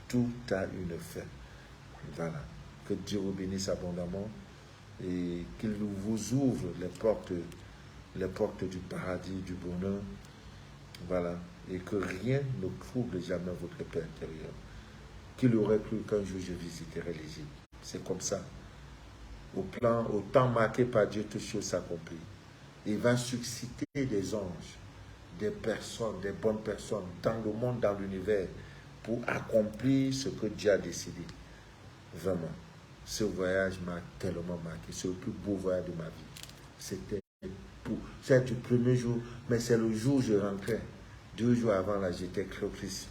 Tout a une fin. Voilà. Que Dieu vous bénisse abondamment et qu'il vous ouvre les portes du paradis, du bonheur. Voilà. Et que rien ne trouble jamais votre paix intérieure. Qu'il aurait cru qu'un jour je visiterai l'Égypte. C'est comme ça. Au temps marqué par Dieu, toutes choses s'accomplissent. Il va susciter des anges, des personnes, des bonnes personnes dans le monde, dans l'univers, pour accomplir ce que Dieu a décidé. Vraiment. Ce voyage m'a tellement marqué. C'est le plus beau voyage de ma vie. C'était le premier jour, mais c'est le jour où je rentrais. 2 jours avant, là, j'étais triste.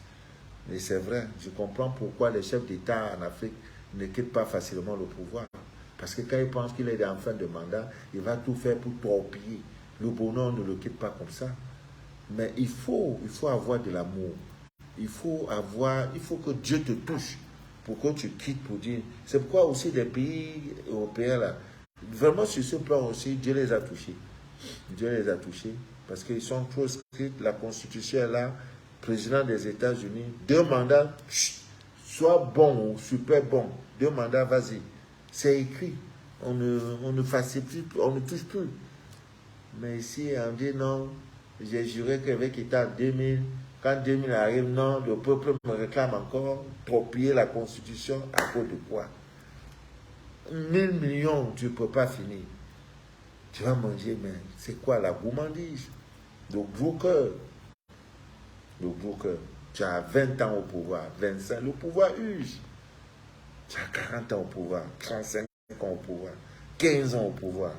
Mais c'est vrai, je comprends pourquoi les chefs d'État en Afrique ne quittent pas facilement le pouvoir. Parce que quand il pense qu'il est en fin de mandat, il va tout faire pour torpiller. Le bonheur ne le quitte pas comme ça. Mais il faut avoir de l'amour. Il faut que Dieu te touche pour que tu quittes pour dire. C'est pourquoi aussi les pays européens, là, vraiment sur ce plan aussi, Dieu les a touchés. Dieu les a touchés parce qu'ils sont trop stricts. La Constitution est là. Président des États-Unis, 2 mandats, soit bon ou super bon. 2 mandats, vas-y. C'est écrit. On ne facilite plus, on ne touche plus. Mais ici, on dit non. J'ai juré qu'avec État 2000, quand 2000 arrive, non, le peuple me réclame encore pour piller la Constitution à cause de quoi? 1000 millions, tu ne peux pas finir. Tu vas manger, mais c'est quoi la gourmandise? Le gros cœur. Le gros cœur. Tu as 20 ans au pouvoir, 25, le pouvoir use. Tu as 40 ans au pouvoir, 35 ans au pouvoir, 15 ans au pouvoir.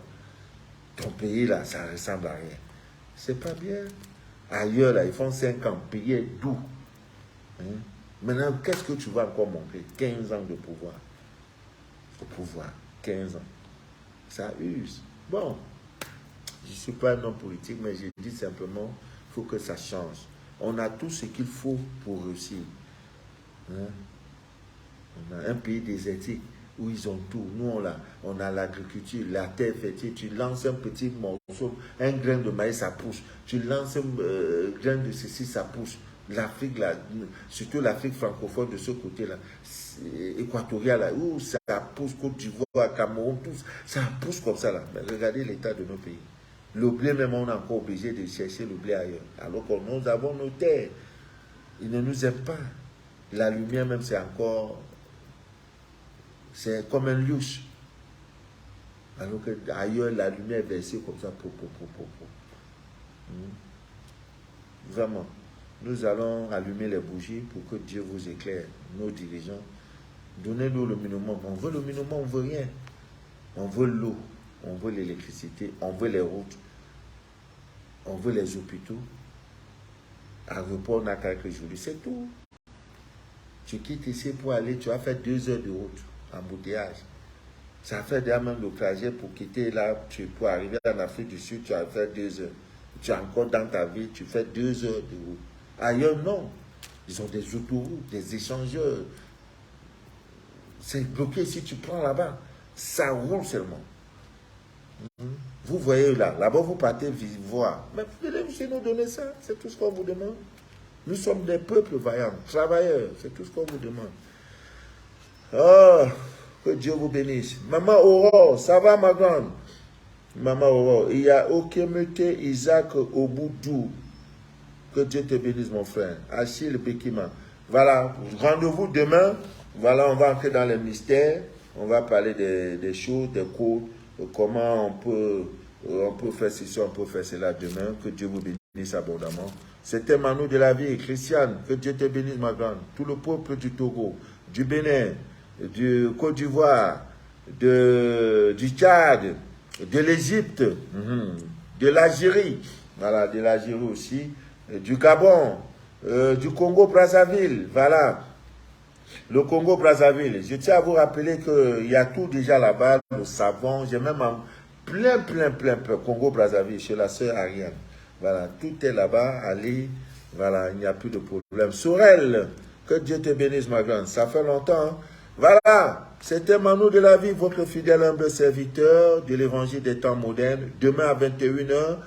Ton pays, là, ça ressemble à rien. C'est pas bien. Ailleurs, là, ils font 5 ans, pays est doux. Maintenant, qu'est-ce que tu vas encore montrer? 15 ans de pouvoir. Au pouvoir, 15 ans. Ça use. Bon, je ne suis pas un homme politique, mais je dis simplement, il faut que ça change. On a tout ce qu'il faut pour réussir. On a un pays désertique où ils ont tout. Nous, on a l'agriculture, la terre fertile. Tu lances un petit morceau, un grain de maïs, ça pousse. Tu lances un grain de ceci, ça pousse. L'Afrique, surtout l'Afrique francophone de ce côté-là, équatoriale, là, où ça pousse, Côte d'Ivoire, Cameroun, tout ça pousse comme ça. Là. Mais regardez l'état de nos pays. Le blé, même, on est encore obligé de chercher le blé ailleurs. Alors que nous avons nos terres. Ils ne nous aiment pas. La lumière, même, c'est encore... C'est comme un luxe. Alors qu'ailleurs, la lumière est versée comme ça. Vraiment. Nous allons allumer les bougies pour que Dieu vous éclaire, nos dirigeants. Donnez-nous le minimum. On veut le minimum, on ne veut rien. On veut l'eau, on veut l'électricité, on veut les routes, on veut les hôpitaux. Aéroport n'a qu'à quelques jours. C'est tout. Tu quittes ici pour aller, tu vas faire 2 heures de route, embouteillage. Ça fait déjà même le trajet pour quitter là, pour arriver en Afrique du Sud, tu vas faire 2 heures. Tu es encore dans ta ville, tu fais 2 heures de route. Ailleurs, non. Ils ont des autoroutes, des échangeurs. C'est bloqué si tu prends là-bas. Ça roule seulement. Vous voyez là-bas vous partez voir. Mais vous allez nous donner ça, c'est tout ce qu'on vous demande. Nous sommes des peuples vaillants, travailleurs, c'est tout ce qu'on vous demande. Oh, que Dieu vous bénisse. Maman Aurore, ça va ma grande? Maman Aurore, il y a Okemete Isaac Oboudou. Que Dieu te bénisse mon frère. Achille Bekima. Voilà, rendez-vous demain. Voilà, on va entrer dans les mystères. On va parler des choses, des codes, comment on peut faire ceci, on peut faire cela demain. Que Dieu vous bénisse abondamment. C'était Manu de la vie, Christiane. Que Dieu te bénisse ma grande. Tout le peuple du Togo, du Bénin, du Côte d'Ivoire, du Tchad, de l'Égypte, de l'Algérie. Voilà, de l'Algérie aussi. Du Gabon, du Congo-Brazzaville, voilà, le Congo-Brazzaville. Je tiens à vous rappeler qu'il y a tout déjà là-bas, le savon, j'ai même plein, Congo-Brazzaville, chez la sœur Ariane. Voilà, tout est là-bas, allez, voilà, il n'y a plus de problème. Sorel, que Dieu te bénisse ma grande, ça fait longtemps, hein? Voilà, c'était Manu de la vie, votre fidèle humble serviteur de l'évangile des temps modernes, demain à 21h.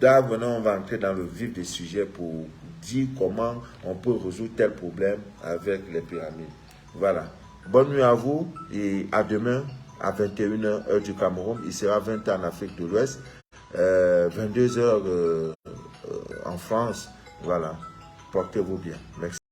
Maintenant, on va entrer dans le vif des sujets pour dire comment on peut résoudre tel problème avec les pyramides. Voilà. Bonne nuit à vous et à demain à 21h heure du Cameroun. Il sera 20h en Afrique de l'Ouest, 22h en France. Voilà. Portez-vous bien. Merci.